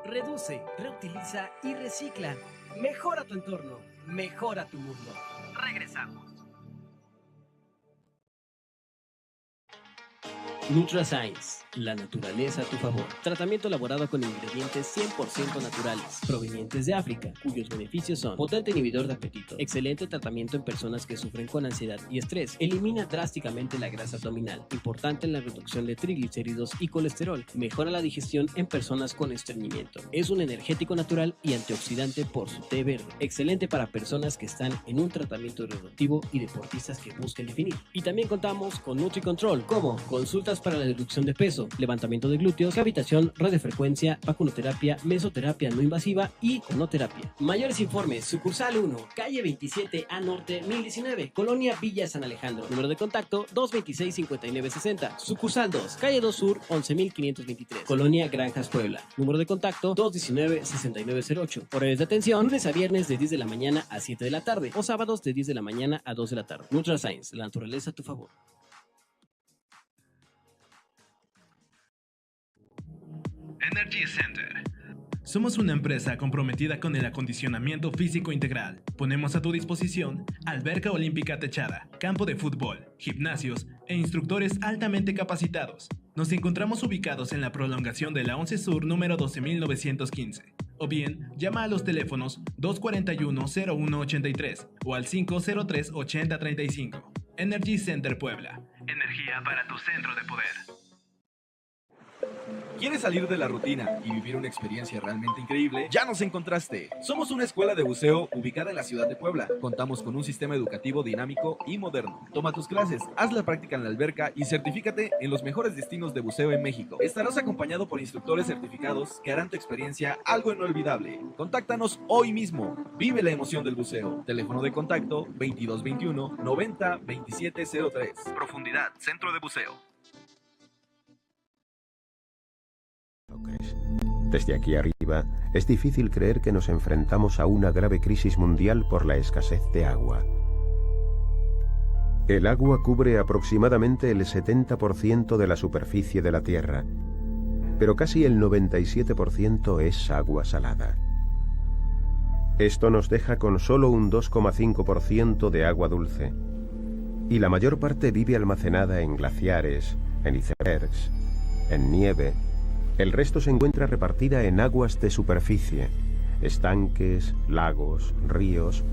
Reduce, reutiliza y recicla. Mejora tu entorno, mejora tu mundo. Regresamos. NutraScience, la naturaleza a tu favor. Tratamiento elaborado con ingredientes 100% naturales, provenientes de África, cuyos beneficios son: potente inhibidor de apetito, excelente tratamiento en personas que sufren con ansiedad y estrés, elimina drásticamente la grasa abdominal, importante en la reducción de triglicéridos y colesterol, mejora la digestión en personas con estreñimiento, es un energético natural y antioxidante por su té verde, excelente para personas que están en un tratamiento reductivo y deportistas que busquen definir. Y también contamos con NutriControl, como consultas para la reducción de peso, levantamiento de glúteos, cavitación, radiofrecuencia, vacunoterapia, mesoterapia no invasiva y conoterapia. Mayores informes: sucursal 1, calle 27A Norte 1019, Colonia Villa San Alejandro. Número de contacto 226-5960. Sucursal 2, calle 2 Sur 11523, Colonia Granjas Puebla. Número de contacto 219-6908. Horarios de atención: lunes a viernes de 10 de la mañana a 7 de la tarde o sábados de 10 de la mañana a 2 de la tarde. NutraScience, la naturaleza a tu favor. Energy Center. Somos una empresa comprometida con el acondicionamiento físico integral. Ponemos a tu disposición alberca olímpica techada, campo de fútbol, gimnasios e instructores altamente capacitados. Nos encontramos ubicados en la prolongación de la 11 Sur número 12915. O bien, llama a los teléfonos 241-0183 o al 503-8035. Energy Center Puebla. Energía para tu centro de poder. ¿Quieres salir de la rutina y vivir una experiencia realmente increíble? ¡Ya nos encontraste! Somos una escuela de buceo ubicada en la ciudad de Puebla. Contamos con un sistema educativo dinámico y moderno. Toma tus clases, haz la práctica en la alberca y certifícate en los mejores destinos de buceo en México. Estarás acompañado por instructores certificados que harán tu experiencia algo inolvidable. Contáctanos hoy mismo. Vive la emoción del buceo. Teléfono de contacto 2221 90 2703. Profundidad, Centro de Buceo. Desde aquí arriba, es difícil creer que nos enfrentamos a una grave crisis mundial por la escasez de agua. El agua cubre aproximadamente el 70% de la superficie de la Tierra, pero casi el 97% es agua salada. Esto nos deja con solo un 2,5% de agua dulce, y la mayor parte vive almacenada en glaciares, en icebergs, en nieve. El resto se encuentra repartida en aguas de superficie, estanques, lagos, ríos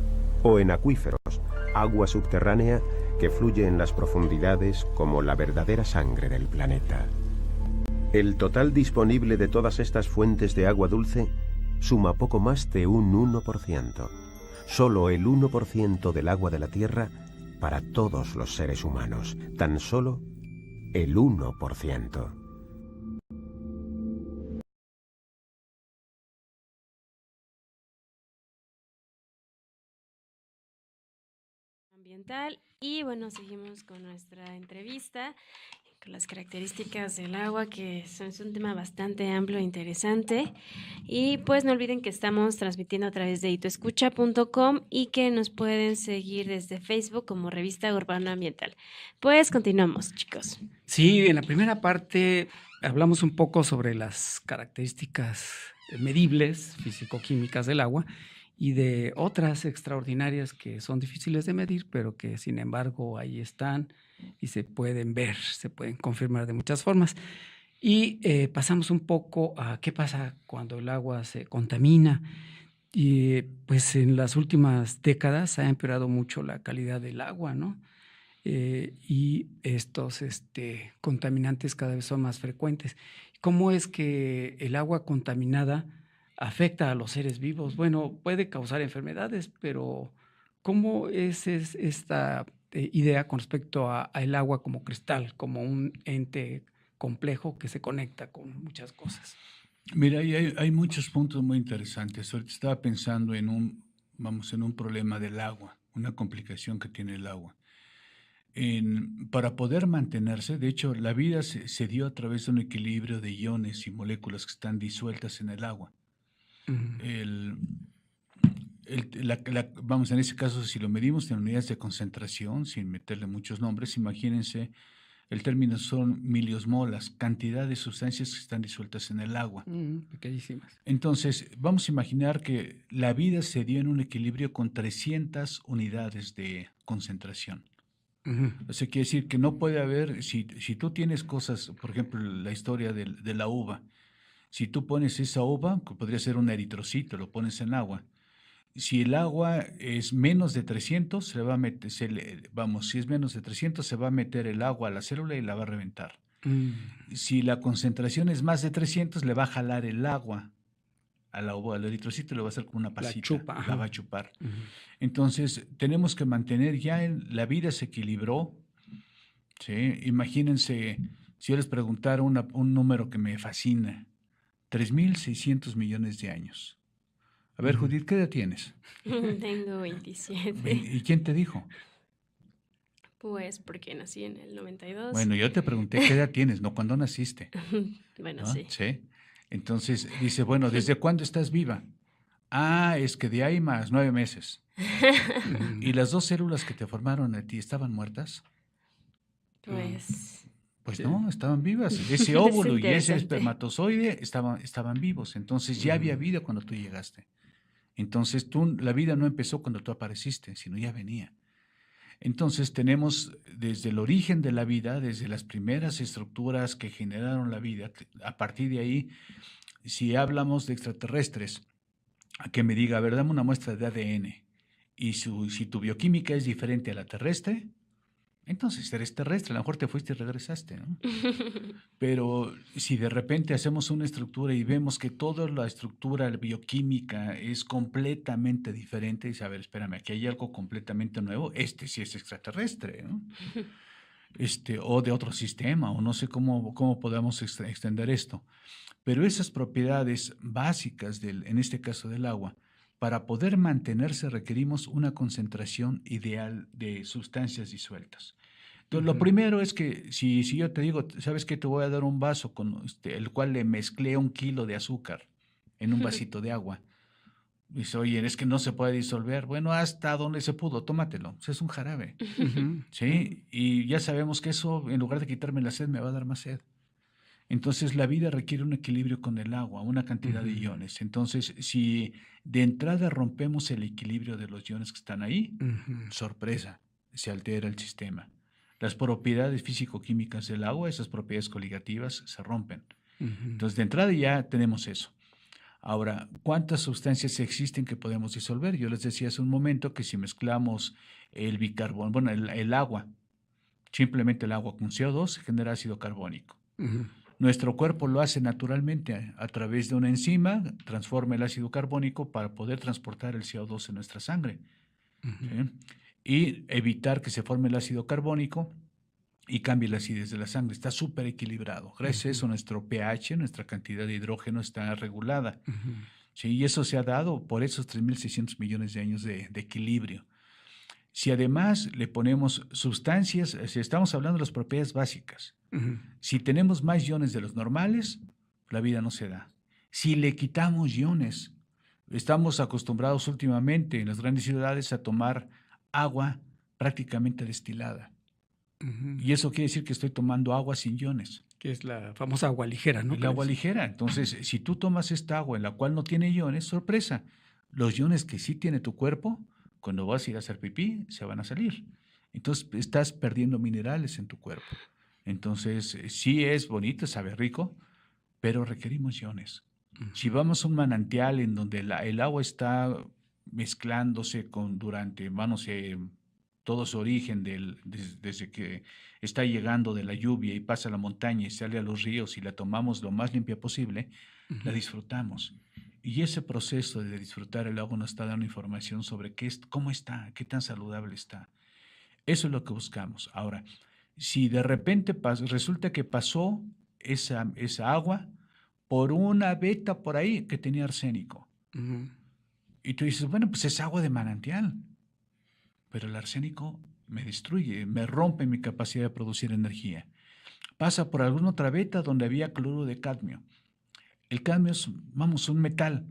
o en acuíferos, agua subterránea que fluye en las profundidades como la verdadera sangre del planeta. El total disponible de todas estas fuentes de agua dulce suma poco más de un 1%. Solo el 1% del agua de la Tierra para todos los seres humanos. Tan solo el 1%. Ambiental. Y bueno, seguimos con nuestra entrevista con las características del agua, que es un tema bastante amplio e interesante. Y pues no olviden que estamos transmitiendo a través de ituescucha.com y que nos pueden seguir desde Facebook como Revista Urbano Ambiental. Pues continuamos, chicos. Sí, en la primera parte hablamos un poco sobre las características medibles, físico-químicas del agua y de otras extraordinarias que son difíciles de medir, pero que sin embargo ahí están y se pueden ver, se pueden confirmar de muchas formas. Y pasamos un poco a qué pasa cuando el agua se contamina. Y pues en las últimas décadas ha empeorado mucho la calidad del agua, ¿no? Y estos contaminantes cada vez son más frecuentes. ¿Cómo es que el agua contaminada afecta a los seres vivos? Bueno, puede causar enfermedades, pero ¿cómo es esta idea con respecto al agua como cristal, como un ente complejo que se conecta con muchas cosas? Mira, hay muchos puntos muy interesantes. Ahorita estaba pensando en un problema del agua, una complicación que tiene el agua. Para poder mantenerse, de hecho, la vida se dio a través de un equilibrio de iones y moléculas que están disueltas en el agua. Vamos, en ese caso, si lo medimos en unidades de concentración, sin meterle muchos nombres, imagínense, el término son miliosmolas, cantidad de sustancias que están disueltas en el agua. Pequeñísimas. Entonces, vamos a imaginar que la vida se dio en un equilibrio con 300 unidades de concentración. O sea, quiere decir que no puede haber, si tú tienes cosas, por ejemplo, la historia de la uva, si tú pones esa uva, que podría ser un eritrocito, lo pones en agua, si el agua es menos de 300, se va a meter, si es menos de 300, se va a meter el agua a la célula y la va a reventar. Si la concentración es más de 300, le va a jalar el agua a la uva, al eritrocito, le va a hacer como una pasita, la va a chupar. Entonces, tenemos que mantener la vida se equilibró, ¿sí? Imagínense, si yo les preguntara un número que me fascina, 3.600 millones de años. A ver, Judith, ¿qué edad tienes? Tengo 27. ¿Y quién te dijo? Pues porque nací en el 92. Bueno, yo te pregunté qué edad tienes, no cuándo naciste. Bueno, ¿no? sí. Sí. Entonces dice, bueno, ¿desde cuándo estás viva? Ah, es que de ahí más 9 meses. ¿Y las 2 células que te formaron a ti estaban muertas? Pues no, estaban vivas. Ese óvulo y ese espermatozoide estaban vivos. Entonces ya había vida cuando tú llegaste. Entonces la vida no empezó cuando tú apareciste, sino ya venía. Entonces tenemos desde el origen de la vida, desde las primeras estructuras que generaron la vida, a partir de ahí, si hablamos de extraterrestres, a que me diga, a ver, dame una muestra de ADN, y si tu bioquímica es diferente a la terrestre, entonces eres terrestre, a lo mejor te fuiste y regresaste, ¿no? Pero si de repente hacemos una estructura y vemos que toda la estructura bioquímica es completamente diferente, dice, a ver, espérame, aquí hay algo completamente nuevo, sí es extraterrestre, ¿no? O de otro sistema, o no sé cómo podemos extender esto. Pero esas propiedades básicas, en este caso del agua, para poder mantenerse requerimos una concentración ideal de sustancias disueltas. Entonces, lo primero es que si yo te digo, ¿sabes qué? Te voy a dar un vaso con el cual le mezclé 1 kilo de azúcar en un vasito de agua. Dice, oye, es que no se puede disolver. Bueno, hasta donde se pudo, tómatelo. O sea, es un jarabe. ¿Sí? Y ya sabemos que eso, en lugar de quitarme la sed, me va a dar más sed. Entonces, la vida requiere un equilibrio con el agua, una cantidad de iones. Entonces, si de entrada rompemos el equilibrio de los iones que están ahí, sorpresa, se altera el sistema. Las propiedades físico-químicas del agua, esas propiedades coligativas, se rompen. Entonces, de entrada ya tenemos eso. Ahora, ¿cuántas sustancias existen que podemos disolver? Yo les decía hace un momento que si mezclamos el bicarbonato, bueno, el agua, simplemente el agua con CO2, se genera ácido carbónico. Nuestro cuerpo lo hace naturalmente a través de una enzima, transforma el ácido carbónico para poder transportar el CO2 en nuestra sangre. ¿Sí? Y evitar que se forme el ácido carbónico y cambie la acidez de la sangre. Está súper equilibrado. Gracias a eso nuestro pH, nuestra cantidad de hidrógeno está regulada. ¿Sí? Y eso se ha dado por esos 3.600 millones de años de equilibrio. Si además le ponemos sustancias, si estamos hablando de las propiedades básicas, si tenemos más iones de los normales, la vida no se da. Si le quitamos iones, estamos acostumbrados últimamente en las grandes ciudades a tomar agua prácticamente destilada. Y eso quiere decir que estoy tomando agua sin iones. Que es la famosa agua ligera, ¿no? El agua ligera. Entonces, si tú tomas esta agua en la cual no tiene iones, sorpresa, los iones que sí tiene tu cuerpo, cuando vas a ir a hacer pipí, se van a salir. Entonces, estás perdiendo minerales en tu cuerpo. Entonces, sí es bonito, sabe rico, pero requerimos iones. Si vamos a un manantial en donde el agua está mezclándose durante, todo su origen desde que está llegando de la lluvia y pasa a la montaña y sale a los ríos y la tomamos lo más limpia posible, la disfrutamos. Y ese proceso de disfrutar el agua nos está dando información sobre cómo está, qué tan saludable está. Eso es lo que buscamos. Ahora, si de repente resulta que pasó esa agua por una veta por ahí que tenía arsénico, y tú dices, bueno, pues es agua de manantial. Pero el arsénico me destruye, me rompe mi capacidad de producir energía. Pasa por alguna otra veta donde había cloruro de cadmio. El cadmio es, un metal.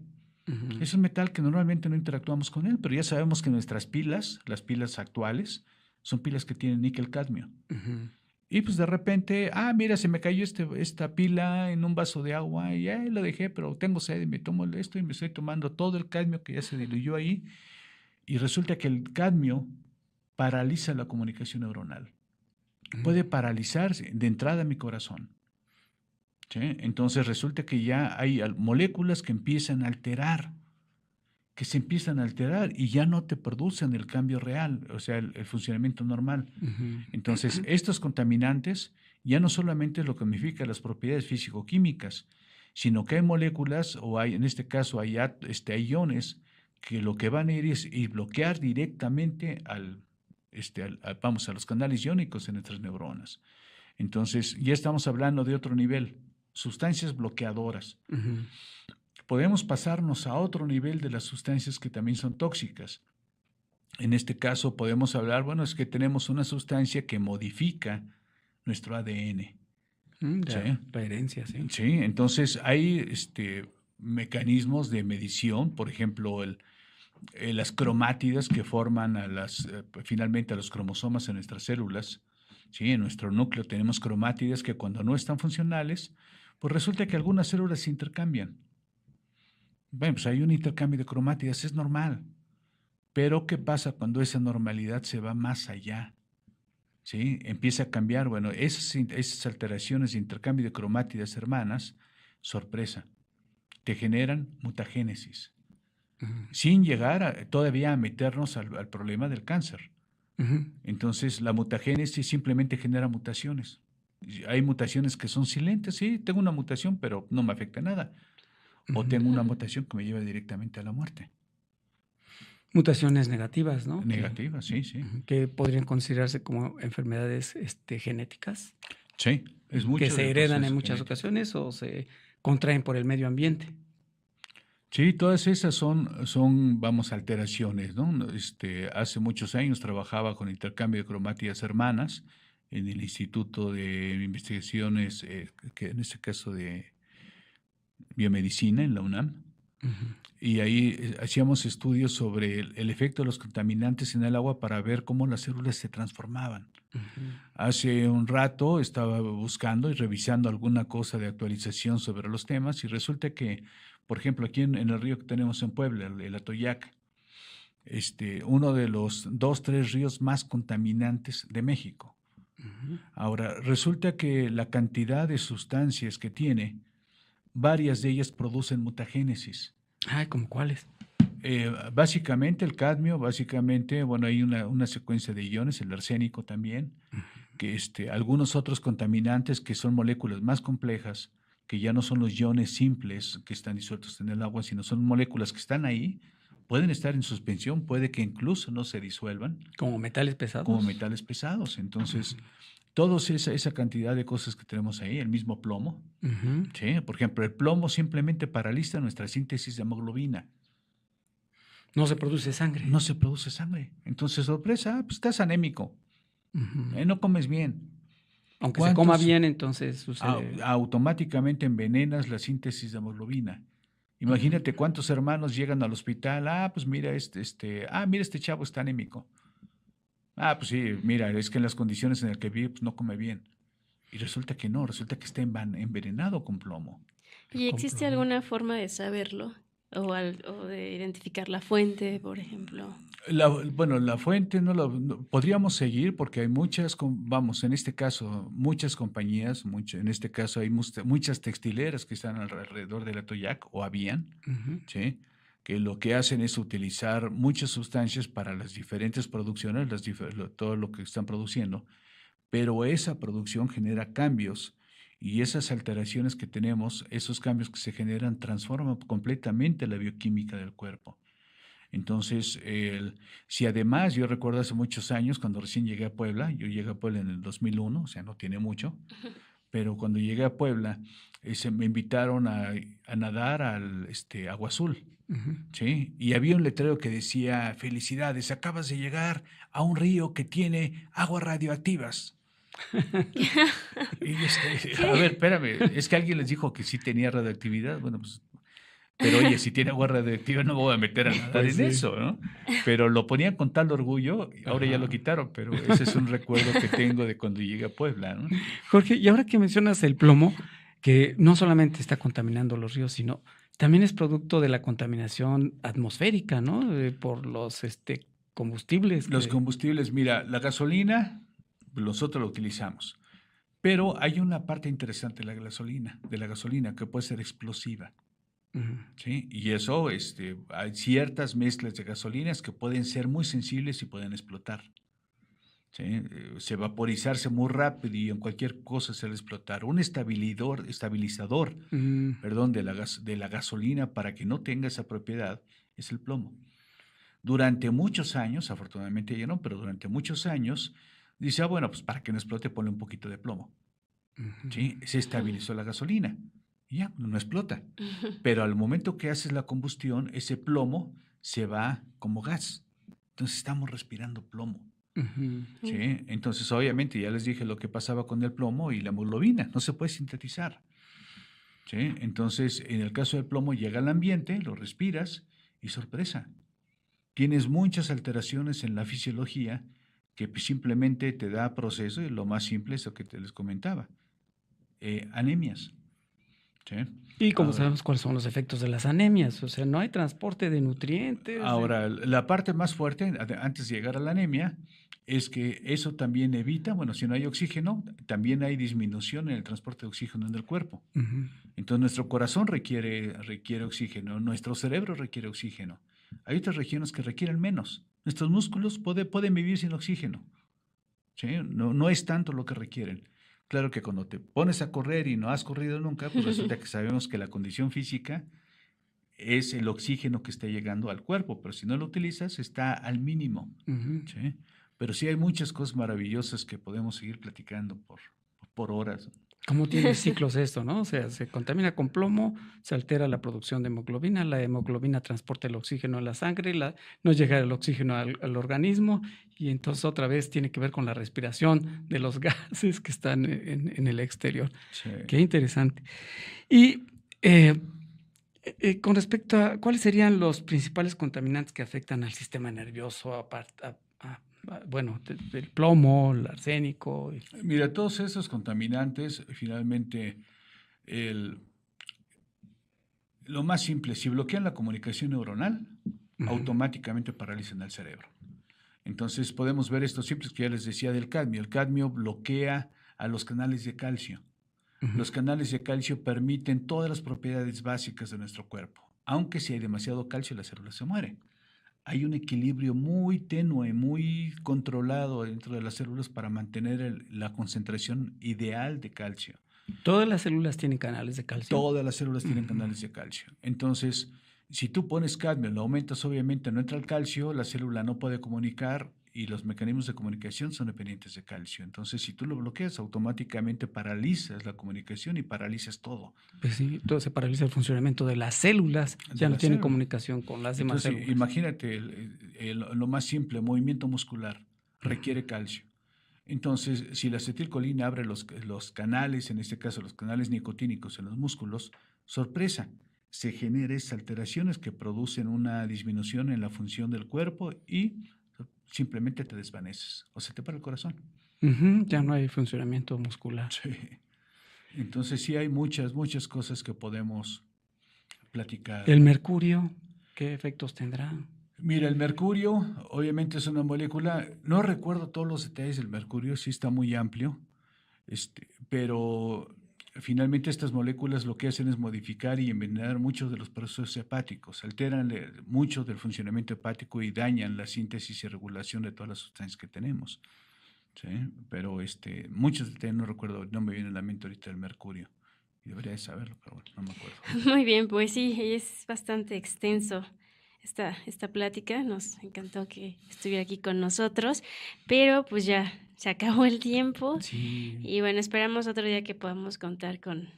Es un metal que normalmente no interactuamos con él, pero ya sabemos que nuestras pilas, las pilas actuales, son pilas que tienen níquel-cadmio. Y pues de repente, mira, se me cayó esta pila en un vaso de agua y ya lo dejé, pero tengo sed y me tomo esto y me estoy tomando todo el cadmio que ya se diluyó ahí. Y resulta que el cadmio paraliza la comunicación neuronal. Puede paralizar de entrada mi corazón. ¿Sí? Entonces resulta que ya hay moléculas que empiezan a alterar, y ya no te producen el cambio real, o sea, el funcionamiento normal. Entonces, estos contaminantes ya no solamente lo que modifica las propiedades físico-químicas, sino que hay moléculas, en este caso hay iones, que lo que van a ir es bloquear directamente a los canales iónicos en nuestras neuronas. Entonces, ya estamos hablando de otro nivel, sustancias bloqueadoras. Podemos pasarnos a otro nivel de las sustancias que también son tóxicas. En este caso podemos hablar, es que tenemos una sustancia que modifica nuestro ADN. La herencia, sí. Sí, entonces hay mecanismos de medición, por ejemplo, las cromátidas que forman finalmente a los cromosomas en nuestras células. ¿Sí? En nuestro núcleo tenemos cromátidas que cuando no están funcionales, pues resulta que algunas células se intercambian. Bueno, pues hay un intercambio de cromátidas, es normal. Pero ¿qué pasa cuando esa normalidad se va más allá? ¿Sí? Empieza a cambiar. Bueno, esas alteraciones de intercambio de cromátidas hermanas, sorpresa, te generan mutagénesis. Sin llegar todavía a meternos al problema del cáncer. Entonces, la mutagénesis simplemente genera mutaciones. Hay mutaciones que son silentes, sí, tengo una mutación, pero no me afecta nada. O tengo una mutación que me lleva directamente a la muerte. Mutaciones negativas, ¿no? Negativas, sí. Que podrían considerarse como enfermedades genéticas. Sí, es mucho. Que se heredan en muchas ocasiones o se contraen por el medio ambiente. Sí, todas esas son alteraciones, ¿no? Hace muchos años trabajaba con intercambio de cromátidas hermanas en el Instituto de Investigaciones, que en este caso de Biomedicina en la UNAM. Y ahí hacíamos estudios sobre el efecto de los contaminantes en el agua para ver cómo las células se transformaban. Hace un rato estaba buscando y revisando alguna cosa de actualización sobre los temas y resulta que, por ejemplo, aquí en el río que tenemos en Puebla, el Atoyac, uno de los 2-3 ríos más contaminantes de México. Ahora, resulta que la cantidad de sustancias que tiene, varias de ellas producen mutagénesis. ¿Cómo cuáles? Básicamente el cadmio, hay una secuencia de iones, el arsénico también, que algunos otros contaminantes que son moléculas más complejas, que ya no son los iones simples que están disueltos en el agua, sino son moléculas que están ahí, pueden estar en suspensión, puede que incluso no se disuelvan. ¿Como metales pesados? Como metales pesados. Entonces, toda esa cantidad de cosas que tenemos ahí, el mismo plomo, ¿sí? Por ejemplo, el plomo simplemente paraliza nuestra síntesis de hemoglobina. No se produce sangre. No se produce sangre. Entonces, sorpresa, pues estás anémico. No comes bien. Aunque se coma bien, entonces sucede. Automáticamente envenenas la síntesis de hemoglobina. Imagínate cuántos hermanos llegan al hospital. Pues mira, mira, este chavo está anémico. Pues sí, mira, es que en las condiciones en las que vive, pues no come bien. Y resulta que no, resulta que está envenenado con plomo. ¿Y existe alguna forma de saberlo? O de identificar la fuente, por ejemplo. La fuente no podríamos seguir porque hay muchas, en este caso, muchas compañías, en este caso hay muchas textileras que están alrededor del Atoyac, o habían, ¿sí? Que lo que hacen es utilizar muchas sustancias para las diferentes producciones, todo lo que están produciendo, pero esa producción genera cambios. Y esas alteraciones que tenemos, esos cambios que se generan, transforman completamente la bioquímica del cuerpo. Entonces, si además, yo recuerdo hace muchos años, cuando recién llegué a Puebla, yo llegué a Puebla en el 2001, o sea, no tiene mucho, pero cuando llegué a Puebla, me invitaron a nadar al Agua Azul, ¿sí? Y había un letrero que decía, felicidades, acabas de llegar a un río que tiene aguas radioactivas. Y a ver, espérame, es que alguien les dijo que sí tenía radioactividad. Bueno, pues, pero oye, si tiene agua radioactiva no me voy a meter a nadar en eso, ¿no? Pero lo ponían con tal orgullo, ahora ya lo quitaron, pero ese es un recuerdo que tengo de cuando llegué a Puebla, ¿no? Jorge, y ahora que mencionas el plomo, que no solamente está contaminando los ríos, sino también es producto de la contaminación atmosférica, ¿no? Por los combustibles. Los combustibles, mira, la gasolina, nosotros la utilizamos, pero hay una parte interesante de la gasolina que puede ser explosiva. ¿Sí? Y eso, hay ciertas mezclas de gasolinas que pueden ser muy sensibles y pueden explotar. ¿Sí? Se vaporizarse muy rápido y en cualquier cosa se va a explotar. Un estabilizador, de la gasolina para que no tenga esa propiedad es el plomo. Durante muchos años, afortunadamente ya no, pero durante muchos años, dice, bueno, pues para que no explote, ponle un poquito de plomo. ¿Sí? Se estabilizó la gasolina. Y ya, no explota. Pero al momento que haces la combustión, ese plomo se va como gas. Entonces estamos respirando plomo. ¿Sí? Entonces, obviamente, ya les dije lo que pasaba con el plomo y la hemoglobina. No se puede sintetizar. ¿Sí? Entonces, en el caso del plomo, llega al ambiente, lo respiras y sorpresa. Tienes muchas alteraciones en la fisiología que simplemente te da proceso, y lo más simple es lo que te les comentaba. Anemias. ¿Sí? Y como sabemos cuáles son los efectos de las anemias, o sea, no hay transporte de nutrientes. Ahora, la parte más fuerte, antes de llegar a la anemia, es que eso también evita, bueno, si no hay oxígeno, también hay disminución en el transporte de oxígeno en el cuerpo. Entonces, nuestro corazón requiere oxígeno, nuestro cerebro requiere oxígeno. Hay otras regiones que requieren menos. Nuestros músculos pueden vivir sin oxígeno. ¿Sí? No es tanto lo que requieren. Claro que cuando te pones a correr y no has corrido nunca, pues resulta que sabemos que la condición física es el oxígeno que está llegando al cuerpo, pero si no lo utilizas está al mínimo. ¿Sí? Pero sí hay muchas cosas maravillosas que podemos seguir platicando por horas. ¿Cómo tiene ciclos esto, no? O sea, se contamina con plomo, se altera la producción de hemoglobina, la hemoglobina transporta el oxígeno a la sangre, no llega el oxígeno al organismo y entonces otra vez tiene que ver con la respiración de los gases que están en el exterior. Sí. Qué interesante. Y con respecto a cuáles serían los principales contaminantes que afectan al sistema nervioso, bueno, del plomo, el arsénico. Mira, todos esos contaminantes, finalmente, lo más simple, si bloquean la comunicación neuronal, automáticamente paralizan el cerebro. Entonces podemos ver estos simples que ya les decía del cadmio. El cadmio bloquea a los canales de calcio. Los canales de calcio permiten todas las propiedades básicas de nuestro cuerpo. Aunque si hay demasiado calcio, la célula se muere. Hay un equilibrio muy tenue, muy controlado dentro de las células para mantener la concentración ideal de calcio. ¿Todas las células tienen canales de calcio? Todas las células tienen canales de calcio. Entonces, si tú pones cadmio, lo aumentas, obviamente no entra el calcio, la célula no puede comunicar y los mecanismos de comunicación son dependientes de calcio. Entonces, si tú lo bloqueas, automáticamente paralizas la comunicación y paralizas todo. Pues sí, todo se paraliza el funcionamiento de las células, ya no tienen comunicación con las demás Entonces, células. imagínate lo más simple, movimiento muscular requiere calcio. Entonces, si la acetilcolina abre los canales, en este caso los canales nicotínicos en los músculos, sorpresa, se generan esas alteraciones que producen una disminución en la función del cuerpo y simplemente te desvaneces o se te para el corazón. Ya no hay funcionamiento muscular. Sí. Entonces sí hay muchas cosas que podemos platicar. ¿El mercurio qué efectos tendrá? Mira, el mercurio obviamente es una molécula, no recuerdo todos los detalles del mercurio, sí está muy amplio, pero finalmente estas moléculas lo que hacen es modificar y envenenar muchos de los procesos hepáticos, alteran mucho del funcionamiento hepático y dañan la síntesis y regulación de todas las sustancias que tenemos. ¿Sí? Pero muchos detalles no recuerdo, no me viene a la mente ahorita el mercurio. Y debería de saberlo, pero bueno, no me acuerdo. Muy bien, pues sí, es bastante extenso esta plática. Nos encantó que estuviera aquí con nosotros, pero pues ya se acabó el tiempo. Sí. Y bueno, esperamos otro día que podamos contar con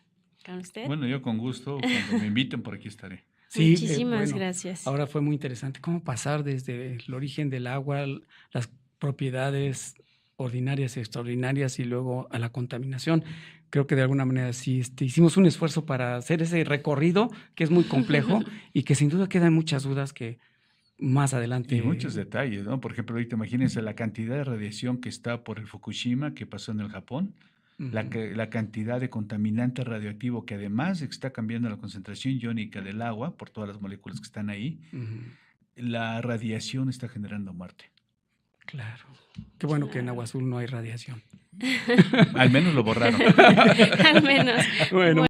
usted. Bueno, yo con gusto, cuando me inviten por aquí estaré. Sí, muchísimas gracias. Ahora fue muy interesante cómo pasar desde el origen del agua, las propiedades ordinarias y extraordinarias y luego a la contaminación. Creo que de alguna manera sí hicimos un esfuerzo para hacer ese recorrido que es muy complejo y que sin duda quedan muchas dudas que más adelante... Y muchos detalles, ¿no? Por ejemplo, ahorita imagínense la cantidad de radiación que está por el Fukushima, que pasó en el Japón, la cantidad de contaminante radioactivo que además está cambiando la concentración iónica del agua por todas las moléculas que están ahí, la radiación está generando muerte. Claro. Qué bueno que en Agua Azul no hay radiación. Al menos lo borraron. Al menos. Bueno.